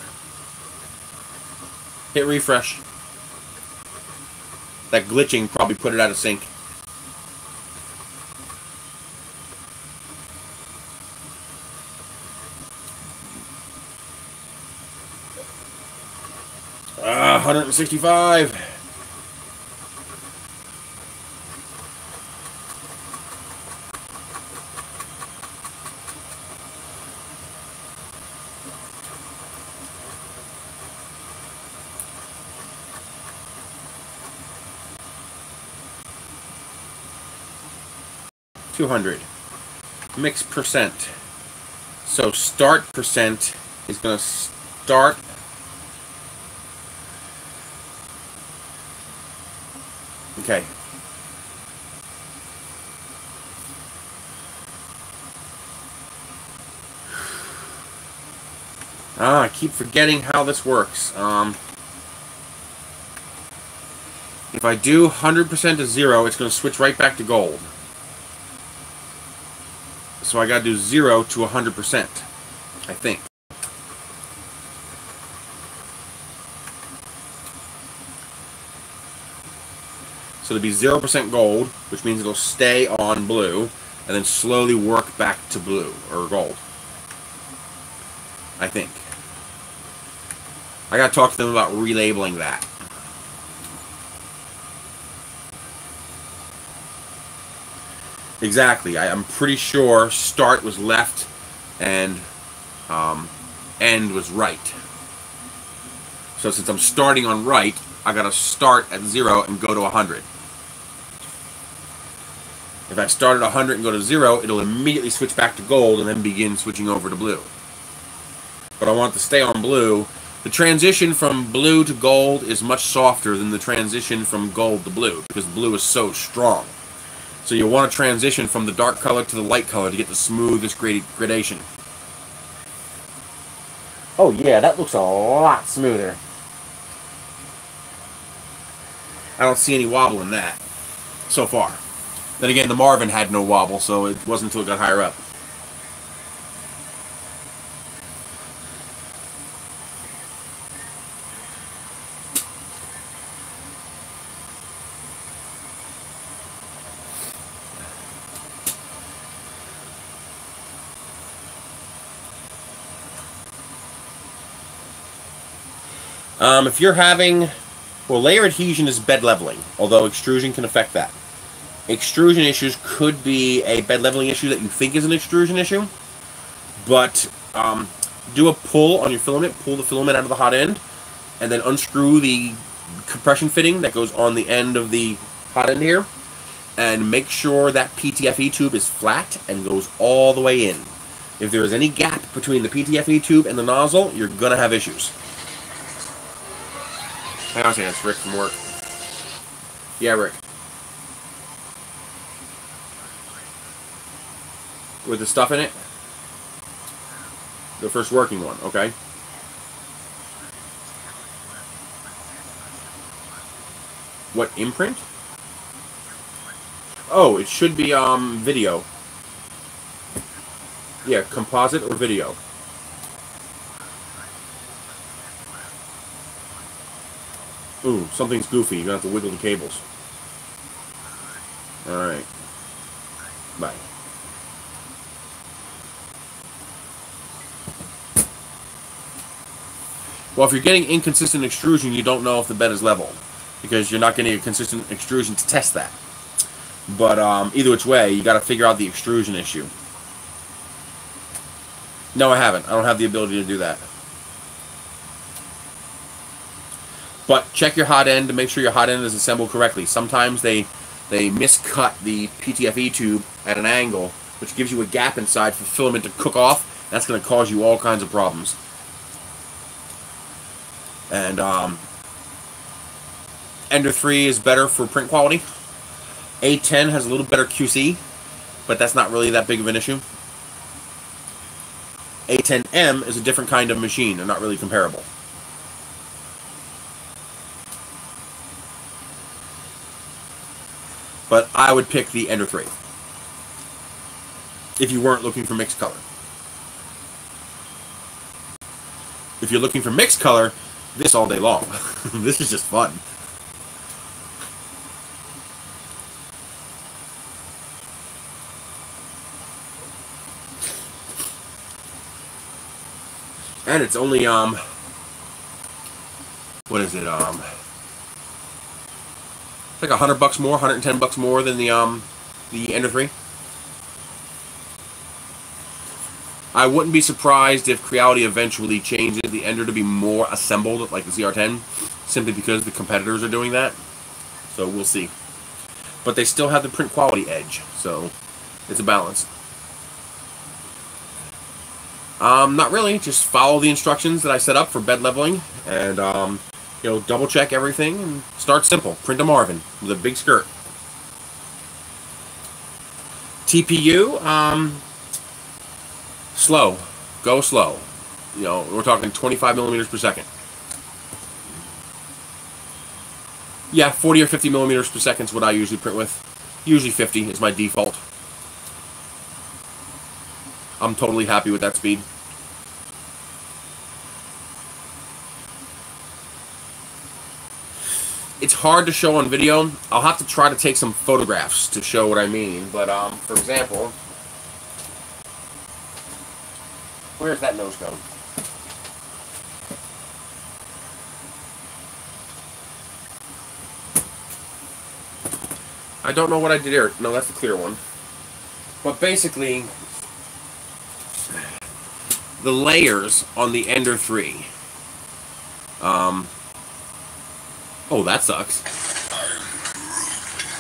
Hit refresh. That glitching probably put it out of sync. Ah, 165. 200. Mix percent. So start percent is going to start. Okay. I keep forgetting how this works. If I do 100% to 0, it's going to switch right back to gold. So I got to do 0 to 100%, I think. So it'll be 0% gold, which means it'll stay on blue, and then slowly work back to blue, or gold. I think. I gotta talk to them about relabeling that. Exactly. I'm pretty sure start was left and end was right. So since I'm starting on right, I gotta start at 0 and go to 100. If I start at 100 and go to 0, it'll immediately switch back to gold and then begin switching over to blue. But I want it to stay on blue. The transition from blue to gold is much softer than the transition from gold to blue, because blue is so strong. So you want to transition from the dark color to the light color to get the smoothest gradation. Oh yeah, that looks a lot smoother. I don't see any wobble in that so far. Then again, the Marvin had no wobble, so it wasn't until it got higher up. If you're having, well, layer adhesion is bed leveling, although extrusion can affect that. Extrusion issues could be a bed leveling issue that you think is an extrusion issue, but do a pull on your filament, pull the filament out of the hot end, and then unscrew the compression fitting that goes on the end of the hot end here, and make sure that PTFE tube is flat and goes all the way in. If there is any gap between the PTFE tube and the nozzle, you're going to have issues. Hang on a second, it's Rick from work. Yeah, Rick. With the stuff in it? The first working one, okay. What, imprint? Oh, it should be video. Yeah, composite or video. Ooh, something's goofy. You're going to have to wiggle the cables. Alright. Bye. Well, if you're getting inconsistent extrusion, you don't know if the bed is level, because you're not getting a consistent extrusion to test that. But either which way, you got to figure out the extrusion issue. No, I haven't. I don't have the ability to do that. But check your hot end to make sure your hot end is assembled correctly. Sometimes they miscut the PTFE tube at an angle, which gives you a gap inside for filament to cook off. That's going to cause you all kinds of problems. And Ender 3 is better for print quality. A10 has a little better QC, but that's not really that big of an issue. A10M is a different kind of machine. They're not really comparable. But I would pick the Ender 3 if you weren't looking for mixed color. If you're looking for mixed color, this all day long. This is just fun. And it's only what is it, it's like $100 more, $110 more than the Ender 3. I wouldn't be surprised if Creality eventually changes the Ender to be more assembled, like the CR-10, simply because the competitors are doing that. So we'll see. But they still have the print quality edge, so It's a balance. Not really. Just follow the instructions that I set up for bed leveling, and you know, double check everything and start simple. Print a Marvin with a big skirt. TPU, slow. Go slow. You know, we're talking 25 millimeters per second. Yeah, 40 or 50 millimeters per second is what I usually print with. Usually 50 is my default. I'm totally happy with that speed. It's hard to show on video. I'll have to try to take some photographs to show what I mean. But for example, where's that nose cone? I don't know what I did here. No, that's the clear one. But basically, the layers on the Ender 3. Oh, that sucks.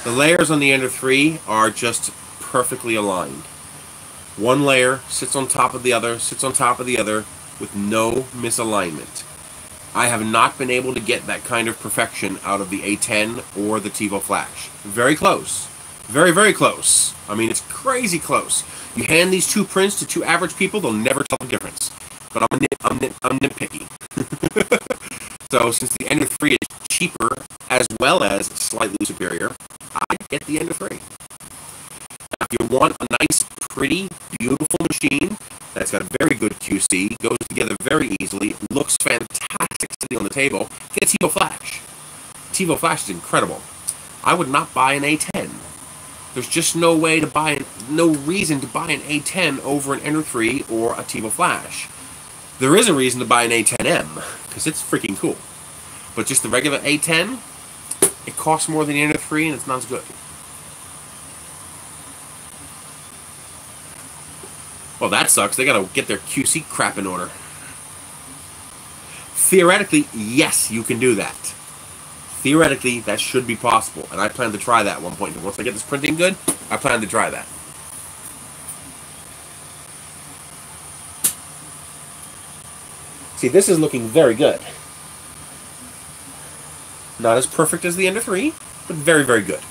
The layers on the Ender 3 are just perfectly aligned. One layer sits on top of the other, sits on top of the other, with no misalignment. I have not been able to get that kind of perfection out of the A10 or the TiVo Flash. Very close. Very, very close. I mean, it's crazy close. You hand these two prints to two average people, they'll never tell the difference. But I'm nitpicky. So since the Ender 3 is cheaper as well as slightly superior, I get the Ender 3. Now, if you want a nice, pretty, beautiful machine that's got a very good QC, goes together very easily, looks fantastic sitting on the table, get TiVo Flash. TiVo Flash is incredible. I would not buy an A10. There's just no way to buy no reason to buy an A10 over an Ender 3 or a TiVo Flash. There is a reason to buy an A10M, because it's freaking cool. But just the regular A10, it costs more than the Ender 3 and it's not as good. Well, that sucks. They gotta get their QC crap in order. Theoretically, yes, you can do that. Theoretically, that should be possible, and I plan to try that at one point. Once I get this printing good, I plan to try that. See, this is looking very good. Not as perfect as the Ender 3, but very, very good.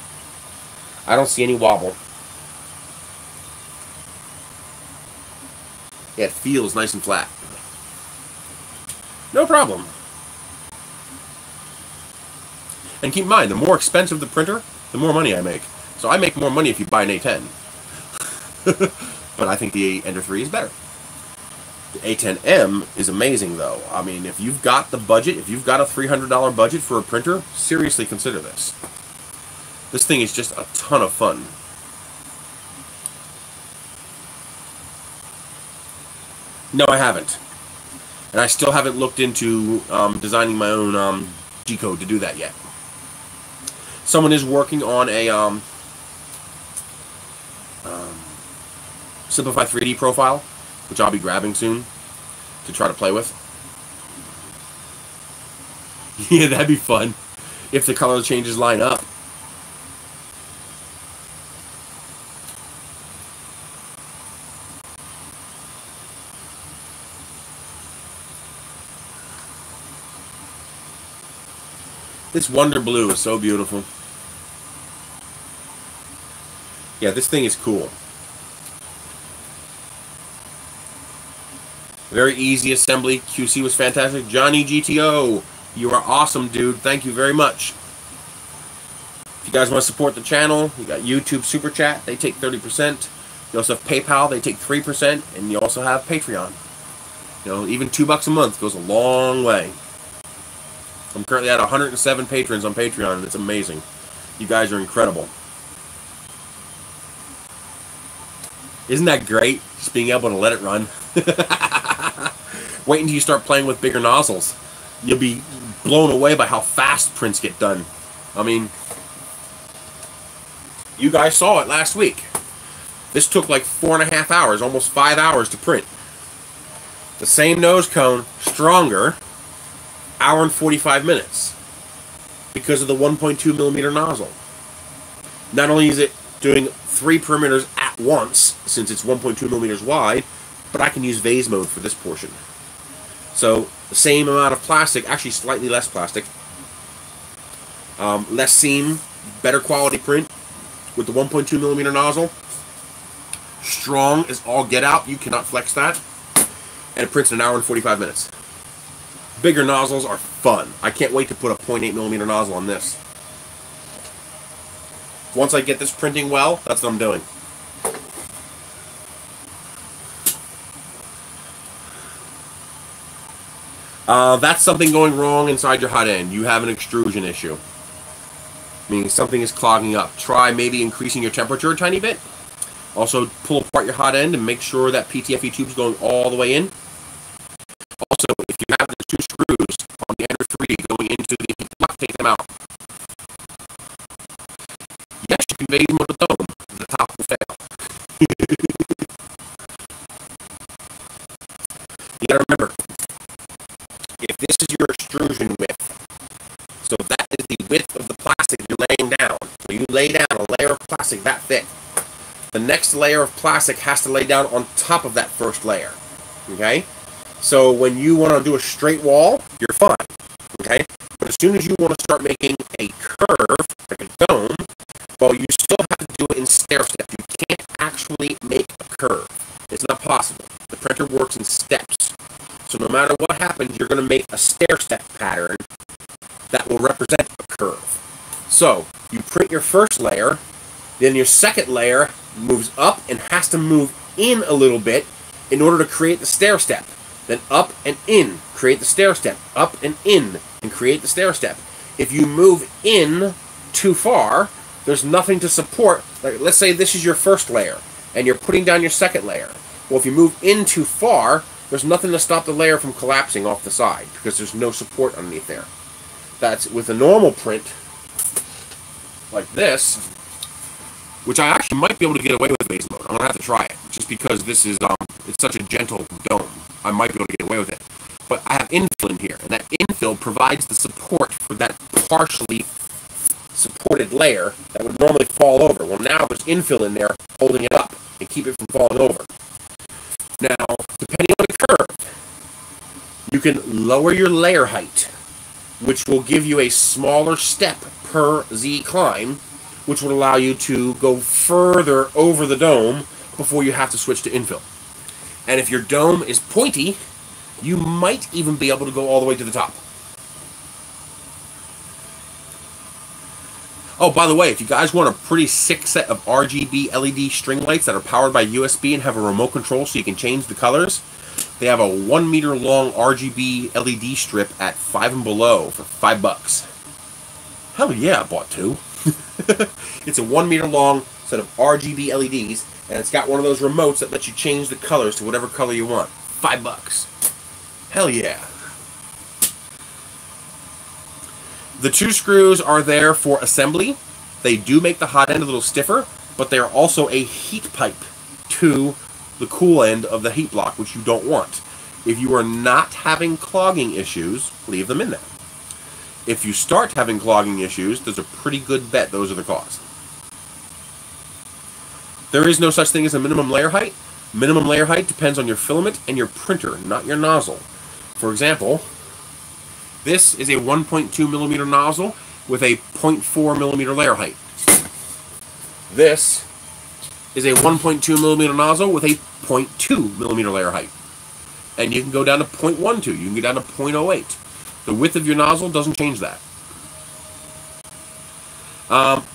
I don't see any wobble. Yeah, it feels nice and flat. No problem. And keep in mind, the more expensive the printer, the more money I make. So I make more money if you buy an A10. But I think the Ender 3 is better. The A10M is amazing, though. I mean, if you've got the budget, if you've got a $300 budget for a printer, seriously consider this. This thing is just a ton of fun. No, I haven't. And I still haven't looked into designing my own G-code to do that yet. Someone is working on a Simplify 3D profile, which I'll be grabbing soon to try to play with. Yeah, that'd be fun if the color changes line up. This Wonder Blue is so beautiful. Yeah, this thing is cool. Very easy assembly. QC was fantastic. Johnny GTO, you are awesome, dude. Thank you very much. If you guys want to support the channel, you got YouTube Super Chat. They take 30%. You also have PayPal. They take 3%. And you also have Patreon. You know, even $2 a month goes a long way. I'm currently at 107 patrons on Patreon, and it's amazing. You guys are incredible. Isn't that great? Just being able to let it run. Wait until you start playing with bigger nozzles. You'll be blown away by how fast prints get done. I mean, you guys saw it last week. This took like 4.5 hours, almost 5 hours to print. The same nose cone, stronger, hour and 45 minutes. Because of the 1.2 millimeter nozzle. Not only is it doing 3 perimeters at once, since it's 1.2 millimeters wide, but I can use vase mode for this portion. So, the same amount of plastic, actually slightly less plastic, less seam, better quality print with the 1.2 millimeter nozzle. Strong as all get out, you cannot flex that. And it prints in an hour and 45 minutes. Bigger nozzles are fun. I can't wait to put a 0.8 millimeter nozzle on this. Once I get this printing well, that's what I'm doing. That's something going wrong inside your hot end. You have an extrusion issue, meaning something is clogging up. Try maybe increasing your temperature a tiny bit. Also, pull apart your hot end and make sure that PTFE tube is going all the way in. Also, if you have the 2 screws on the ender 3 going into the heat block, take them out. Yes, you can vase mode the dome. The top will fail. You gotta remember, if this is your extrusion width, so that is the width of the plastic you're laying down. So you lay down a layer of plastic that thick. The next layer of plastic has to lay down on top of that first layer. Okay? So when you want to do a straight wall, you're fine. Okay? But as soon as you want to start making a curve, like a dome, well, you still have to do it in stair step. You can't actually make a curve. It's not possible. The printer works in steps. So no matter what happens, you're going to make a stair step pattern that will represent a curve. So you print your first layer, then your second layer moves up and has to move in a little bit in order to create the stair step. Then up and in, create the stair step. Up and in, and create the stair step. If you move in too far, there's nothing to support. Like, let's say this is your first layer, and you're putting down your second layer. Well, if you move in too far, there's nothing to stop the layer from collapsing off the side, because there's no support underneath there. That's with a normal print, like this, which I actually might be able to get away with vase mode. I'm going to have to try it, just because this is, it's such a gentle dome. I might be able to get away with it. But I have infill in here, and that infill provides the support for that partially supported layer that would normally fall over. Well, now there's infill in there holding it up and keep it from falling over. Now, depending on the curve, you can lower your layer height, which will give you a smaller step per Z climb, which would allow you to go further over the dome before you have to switch to infill. And if your dome is pointy, you might even be able to go all the way to the top. Oh, by the way, if you guys want a pretty sick set of RGB LED string lights that are powered by USB and have a remote control so you can change the colors, they have a 1 meter long RGB LED strip at 5 and Below for $5. Hell yeah, I bought 2. It's a 1 meter long set of RGB LEDs, and it's got one of those remotes that lets you change the colors to whatever color you want. $5. Hell yeah. The 2 screws are there for assembly. They do make the hot end a little stiffer, but they are also a heat pipe to the cool end of the heat block, which you don't want. If you are not having clogging issues, leave them in there. If you start having clogging issues, there's a pretty good bet those are the cause. There is no such thing as a minimum layer height. Minimum layer height depends on your filament and your printer, not your nozzle. For example, this is a 1.2 millimeter nozzle with a 0.4 millimeter layer height. This is a 1.2 millimeter nozzle with a 0.2 millimeter layer height. And you can go down to 0.12, you can go down to 0.08. The width of your nozzle doesn't change that.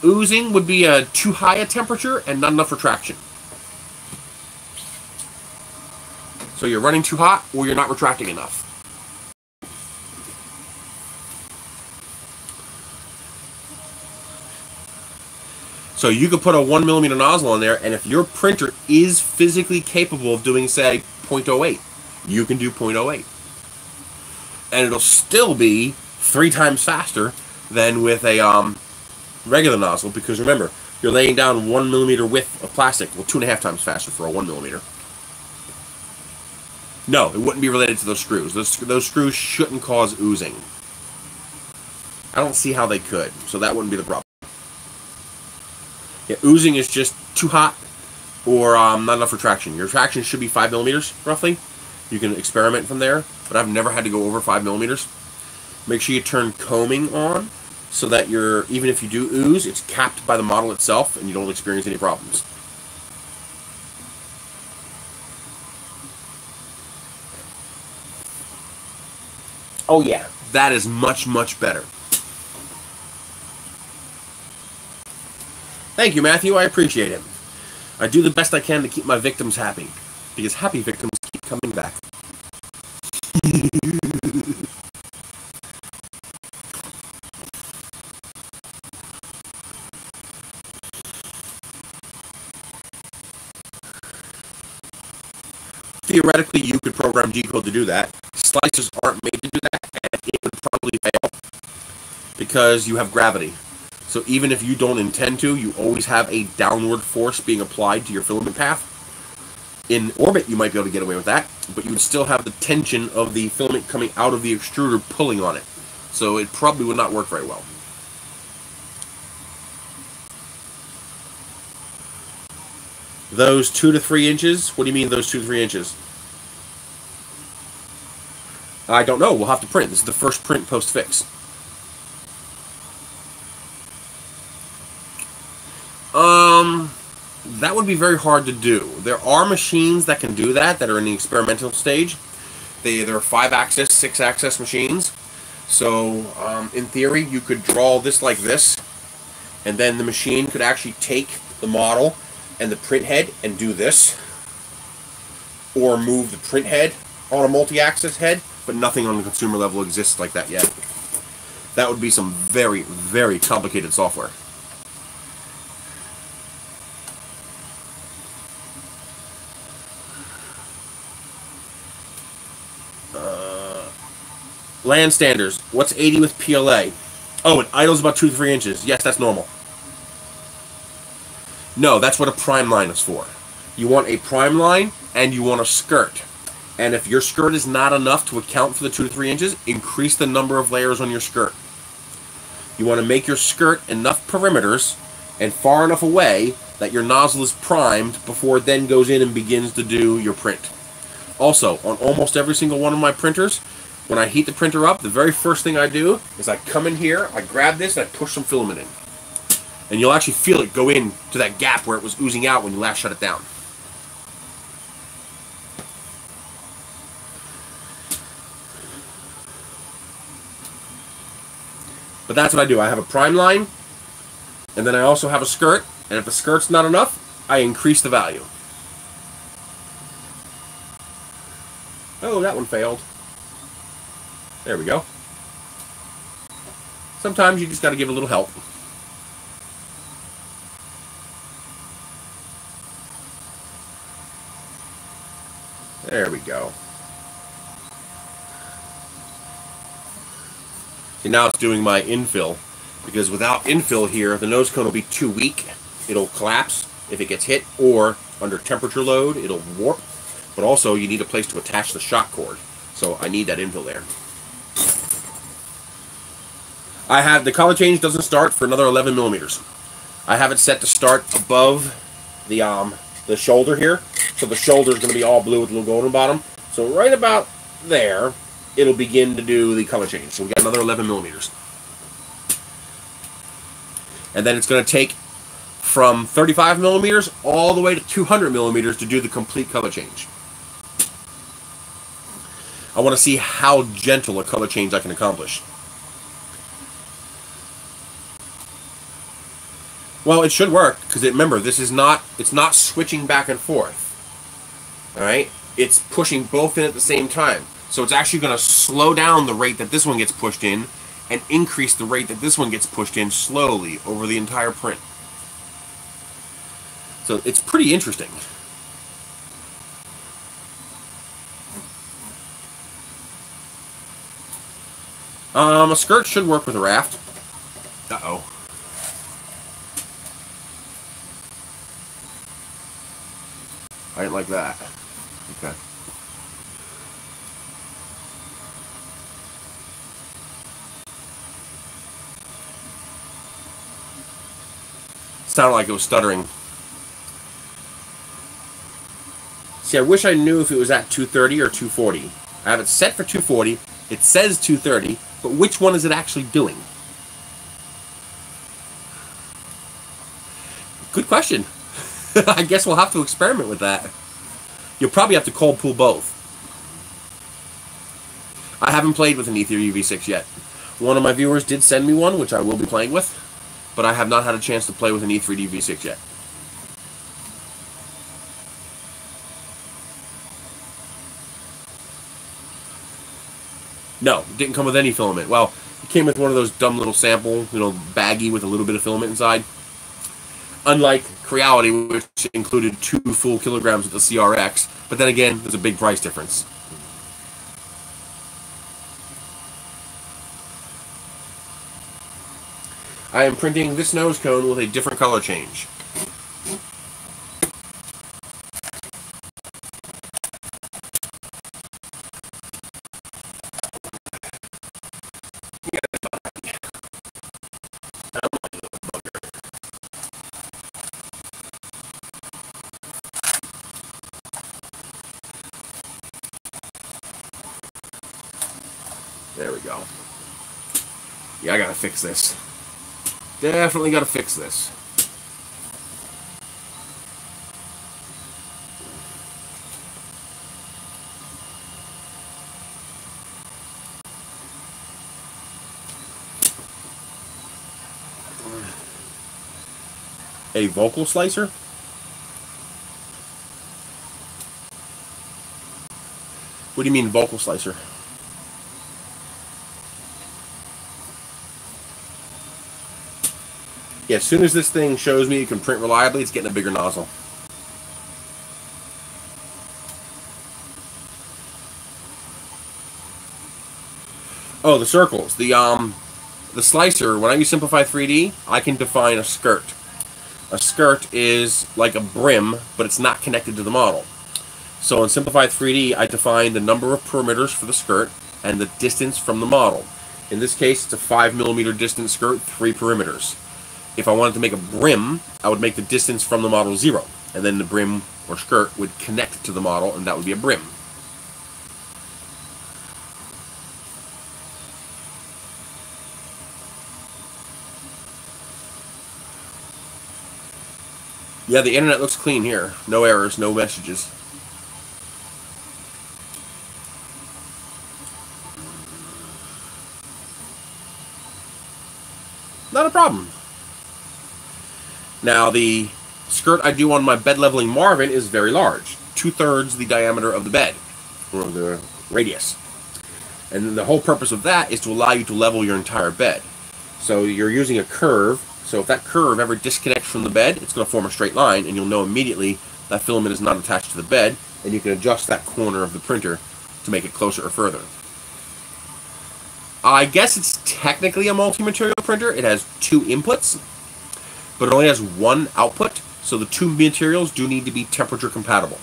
Oozing would be too high a temperature and not enough retraction. So you're running too hot or you're not retracting enough. So you could put a 1 millimeter nozzle on there, and if your printer is physically capable of doing, say, 0.08, you can do 0.08. And it'll still be 3 times faster than with a regular nozzle, because remember, you're laying down 1 millimeter width of plastic. Well, 2.5 times faster for a 1 millimeter. No, it wouldn't be related to those screws. Those screws shouldn't cause oozing. I don't see how they could, so that wouldn't be the problem. Yeah, oozing is just too hot, or not enough retraction. Your retraction should be 5 millimeters, roughly. You can experiment from there, but I've never had to go over 5 millimeters. Make sure you turn combing on, so that even if you do ooze, it's capped by the model itself, and you don't experience any problems. Oh yeah, that is much, much better. Thank you, Matthew. I appreciate it. I do the best I can to keep my victims happy, because happy victims keep coming back. Theoretically, you could program G-code to do that. Slicers aren't made to do that, and it would probably fail because you have gravity. So even if you don't intend to, you always have a downward force being applied to your filament path. In orbit, you might be able to get away with that, but you would still have the tension of the filament coming out of the extruder pulling on it. So it probably would not work very well. Those 2 to 3 inches? What do you mean those 2 to 3 inches? I don't know. We'll have to print. This is the first print post-fix. That would be very hard to do. There are machines that can do that are in the experimental stage. They're 5-axis, 6-axis machines. So, in theory, you could draw this like this, and then the machine could actually take the model and the print head and do this, or move the print head on a multi-axis head, but nothing on the consumer level exists like that yet. That would be some very, very complicated software. Land standards. What's 80 with PLA? Oh, it idles about 2 to 3 inches. Yes, that's normal. No, that's what a prime line is for. You want a prime line, and you want a skirt. And if your skirt is not enough to account for the 2 to 3 inches, increase the number of layers on your skirt. You want to make your skirt enough perimeters and far enough away that your nozzle is primed before it then goes in and begins to do your print. Also, on almost every single one of my printers, when I heat the printer up, the very first thing I do is I come in here, I grab this, and I push some filament in. And you'll actually feel it go in to that gap where it was oozing out when you last shut it down. But that's what I do. I have a prime line, and then I also have a skirt, and if the skirt's not enough, I increase the value. Oh, that one failed. There we go. Sometimes you just got to give a little help. There we go. See, now it's doing my infill, because without infill here, the nose cone will be too weak. It'll collapse if it gets hit, or under temperature load, it'll warp. But also, you need a place to attach the shock cord. So I need that infill there. I have the color change doesn't start for another 11 millimeters. I have it set to start above the shoulder here, so the shoulder is going to be all blue with a little golden bottom. So right about there, it'll begin to do the color change. So we got another 11 millimeters, and then it's going to take from 35 millimeters all the way to 200 millimeters to do the complete color change. I want to see how gentle a color change I can accomplish. Well, it should work, because remember, this is not, it's not switching back and forth. Alright? It's pushing both in at the same time. So it's actually going to slow down the rate that this one gets pushed in, and increase the rate that this one gets pushed in slowly over the entire print. So it's pretty interesting. A skirt should work with a raft. Uh-oh. I didn't like that. Okay. Sounded like it was stuttering. See, I wish I knew if it was at 230 or 240. I have it set for 240. It says 230, but which one is it actually doing? Good question. I guess we'll have to experiment with that. You'll probably have to cold pool both. I haven't played with an E3 V6 yet. One of my viewers did send me one, which I will be playing with, but I have not had a chance to play with an E3 V6 yet. No, it didn't come with any filament. Well, it came with one of those dumb little sample, baggie with a little bit of filament inside. Unlike Creality, which included 2 full kilograms of the CRX, but then again, there's a big price difference. I am printing this nose cone with a different color change. There we go. Yeah, I gotta fix this. Definitely gotta fix this. A vocal slicer? What do you mean vocal slicer? Yeah, as soon as this thing shows me you can print reliably, it's getting a bigger nozzle. Oh, the circles. The slicer, when I use Simplify 3D, I can define a skirt. A skirt is like a brim, but it's not connected to the model. So in Simplify 3D, I define the number of perimeters for the skirt and the distance from the model. In this case, it's a 5mm distance skirt, 3 perimeters. If I wanted to make a brim, I would make the distance from the model 0, and then the brim or skirt would connect to the model, and that would be a brim. Yeah, the internet looks clean here. No errors, no messages. Not a problem. Now, the skirt I do on my bed leveling Marvin is very large. 2/3 the diameter of the bed, or the radius. And then the whole purpose of that is to allow you to level your entire bed. So you're using a curve. So if that curve ever disconnects from the bed, it's going to form a straight line, and you'll know immediately that filament is not attached to the bed, and you can adjust that corner of the printer to make it closer or further. I guess it's technically a multi-material printer. It has 2 inputs, but it only has 1 output, so the 2 materials do need to be temperature compatible.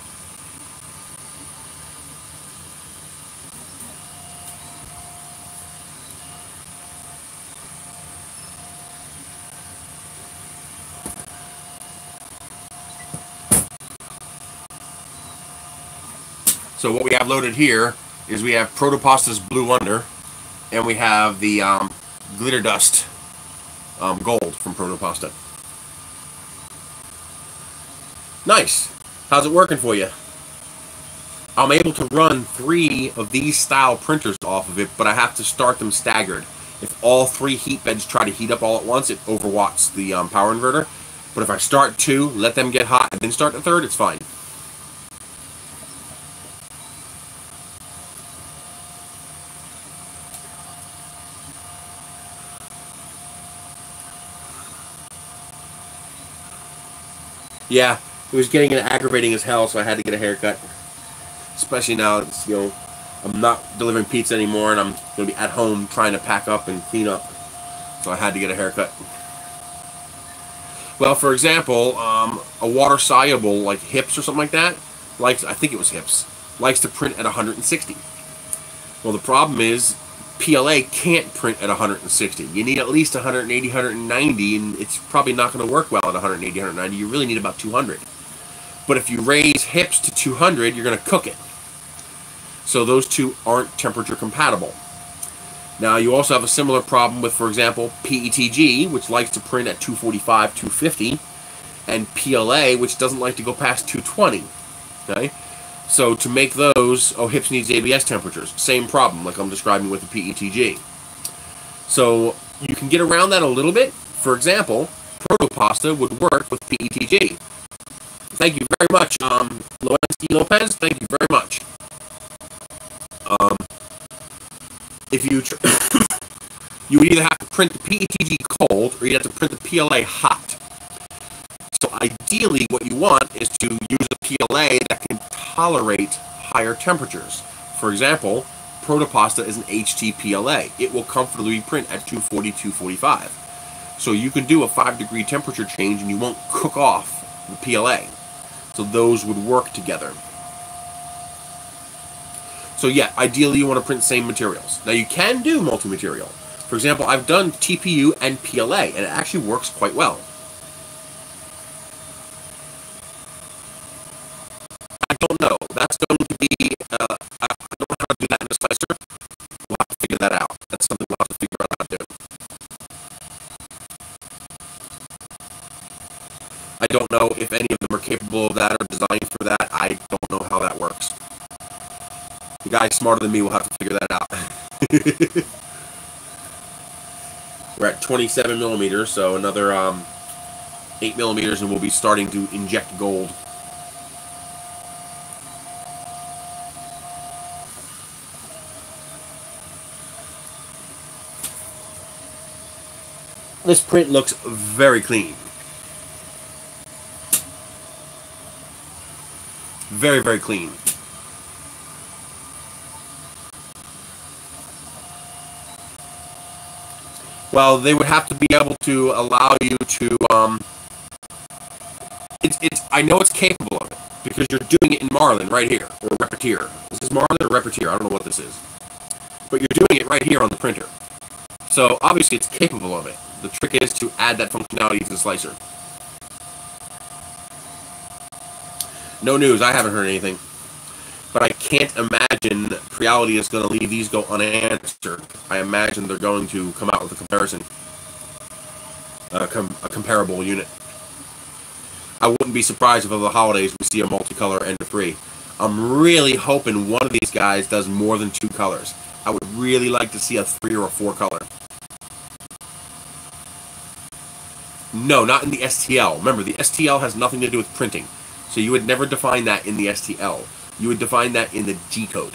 So what we have loaded here is we have Protopasta's Blue Wonder, and we have the Glitter Dust Gold from Protopasta. Nice. How's it working for you? I'm able to run 3 of these style printers off of it, but I have to start them staggered. If all 3 heat beds try to heat up all at once, it overwatts the power inverter. But if I start 2, let them get hot, and then start the 3rd, it's fine. Yeah, it was getting aggravating as hell, so I had to get a haircut. Especially now, it's, I'm not delivering pizza anymore, and I'm going to be at home trying to pack up and clean up. So I had to get a haircut. Well, for example, a water-soluble, like Hips or something like that, I think it was Hips, likes to print at 160. Well, the problem is, PLA can't print at 160. You need at least 180, 190, and it's probably not going to work well at 180, 190. You really need about 200. But if you raise hips to 200, you're going to cook it. So those two aren't temperature compatible. Now you also have a similar problem with, for example, PETG, which likes to print at 245, 250, and PLA, which doesn't like to go past 220. Okay? So to make those, HIPS needs ABS temperatures. Same problem, like I'm describing with the PETG. So you can get around that a little bit. For example, Protopasta would work with PETG. Thank you very much, Lowensky Lopez. Thank you very much. If you you would either have to print the PETG cold, or you'd have to print the PLA hot. So ideally, what you want is to use a PLA that can tolerate higher temperatures. For example, Protopasta is an HT PLA. It will comfortably print at 240, 245. So you can do a 5-degree temperature change and you won't cook off the PLA. So those would work together. So yeah, ideally you want to print same materials. Now you can do multi-material. For example, I've done TPU and PLA, and it actually works quite well. I don't know. That's going to be, I don't know how to do that in the slicer. We'll have to figure that out. That's something we'll have to figure out how to do. I don't know if any of them are capable of that or designed for that. I don't know how that works. The guy smarter than me will have to figure that out. We're at 27 millimeters, so another 8 millimeters, and we'll be starting to inject gold. This print looks very clean. Very, very clean. Well, they would have to be able to allow you to, I know it's capable of it, because you're doing it in Marlin right here, or Repetier. Is this Marlin or Repetier? I don't know what this is. But you're doing it right here on the printer. So, obviously it's capable of it. The trick is to add that functionality to the slicer. No news, I haven't heard anything. But I can't imagine Creality is going to leave these go unanswered. I imagine they're going to come out with a comparison. A comparable unit. I wouldn't be surprised if over the holidays we see a multicolor Ender 3. I'm really hoping one of these guys does more than 2 colors. I would really like to see a 3 or a 4 color. No, not in the STL. Remember, the STL has nothing to do with printing. So you would never define that in the STL. You would define that in the G code.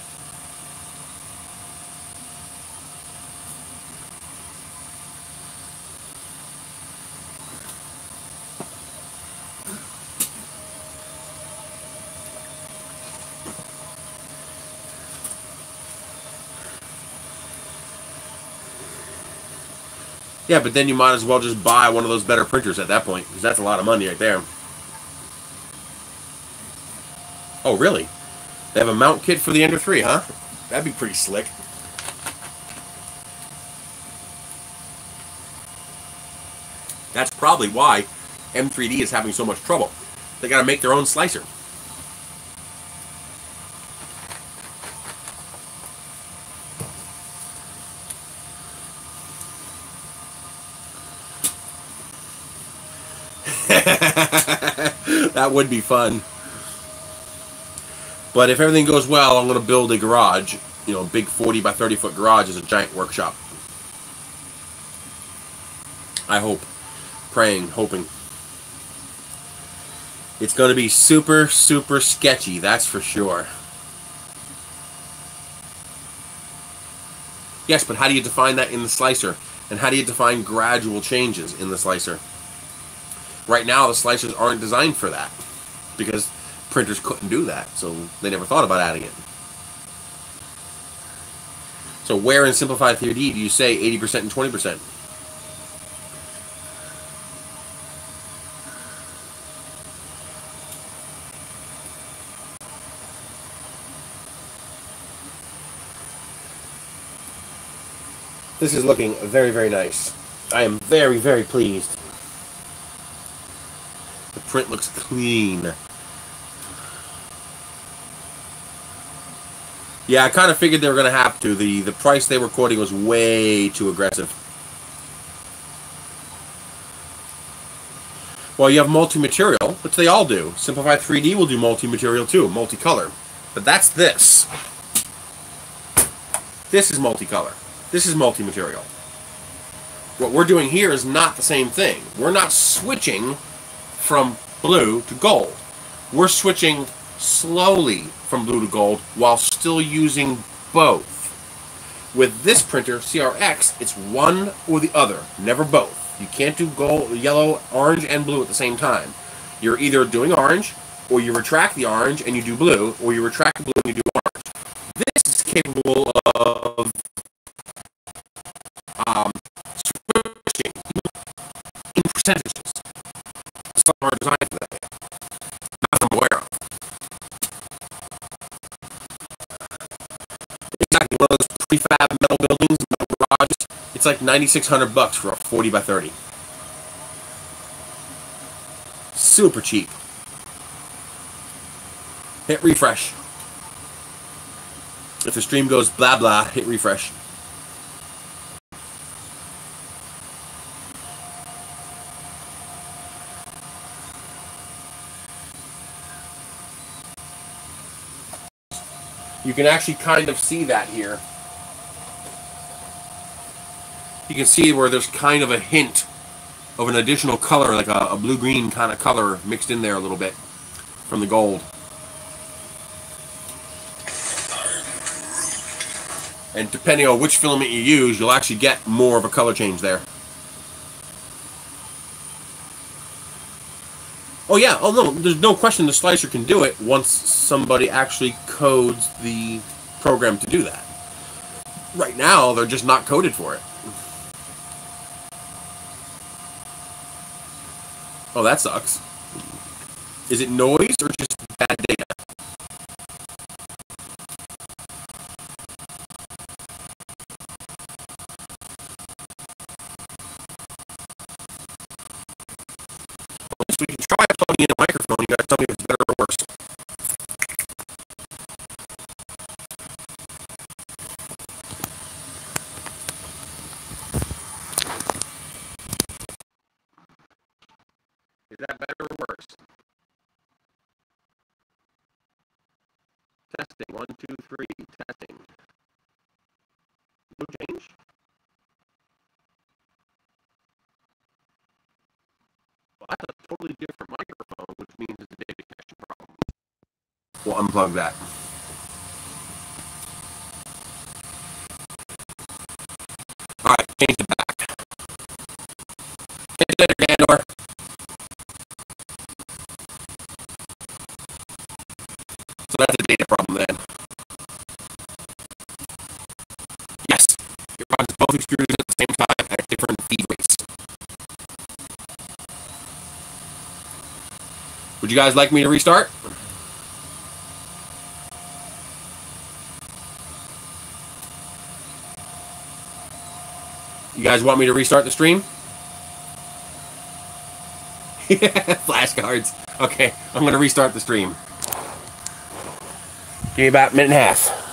Yeah, but then you might as well just buy one of those better printers at that point, because that's a lot of money right there. Oh, really? They have a mount kit for the Ender 3, huh? That'd be pretty slick. That's probably why M3D is having so much trouble. They gotta make their own slicer. That would be fun. But if everything goes well, I'm going to build a garage. You know, a big 40 by 30 foot garage as a giant workshop. I hope. Praying, hoping. It's going to be super, super sketchy, that's for sure. Yes, but how do you define that in the slicer? And how do you define gradual changes in the slicer? Right now, the slicers aren't designed for that. Because printers couldn't do that, so they never thought about adding it. So where in Simplified 3D do you say 80% and 20%? This is looking very, very nice. I am very, very pleased. The print looks clean. Yeah, I kind of figured they were going to have to. The price they were quoting was way too aggressive. Well, you have multi-material, which they all do. Simplify 3D will do multi-material too, multicolor. But that's this. This is multicolor. This is multi-material. What we're doing here is not the same thing. We're not switching from blue to gold. We're switching slowly from blue to gold while still using both. With this printer, CRX, it's one or the other, never both. You can't do gold, yellow, orange, and blue at the same time. You're either doing orange, or you retract the orange and you do blue, or you retract the blue and you do orange. This is capable of switching in percentages. Some are designed for that. Not that I'm aware of. Exactly, one of those prefab metal buildings, metal garages. It's like $9,600 for a 40 by 30. Super cheap. Hit refresh. If the stream goes blah blah, hit refresh. You can actually kind of see that here. You can see where there's kind of a hint of an additional color, like a blue-green kind of color mixed in there a little bit from the gold. And depending on which filament you use, you'll actually get more of a color change there. Oh yeah, oh no, there's no question the slicer can do it once somebody actually codes the program to do that. Right now, they're just not coded for it. Oh, that sucks. Is it noise or just bad data? We can try plugging in a microphone. You guys tell me if it's better or worse. Is that better or worse? Testing. 1, 2, 3. Testing. No change. Well, that's a totally different microphone, which means it's a data connection problem. We'll unplug that. Alright, change the back. Catch you later, Gandor. So that's a data problem then. Yes, it runs both extrusions at the same time at different feed rates. Would you guys like me to restart? You guys want me to restart the stream? Flashcards. Okay, I'm going to restart the stream. Give me about a minute and a half.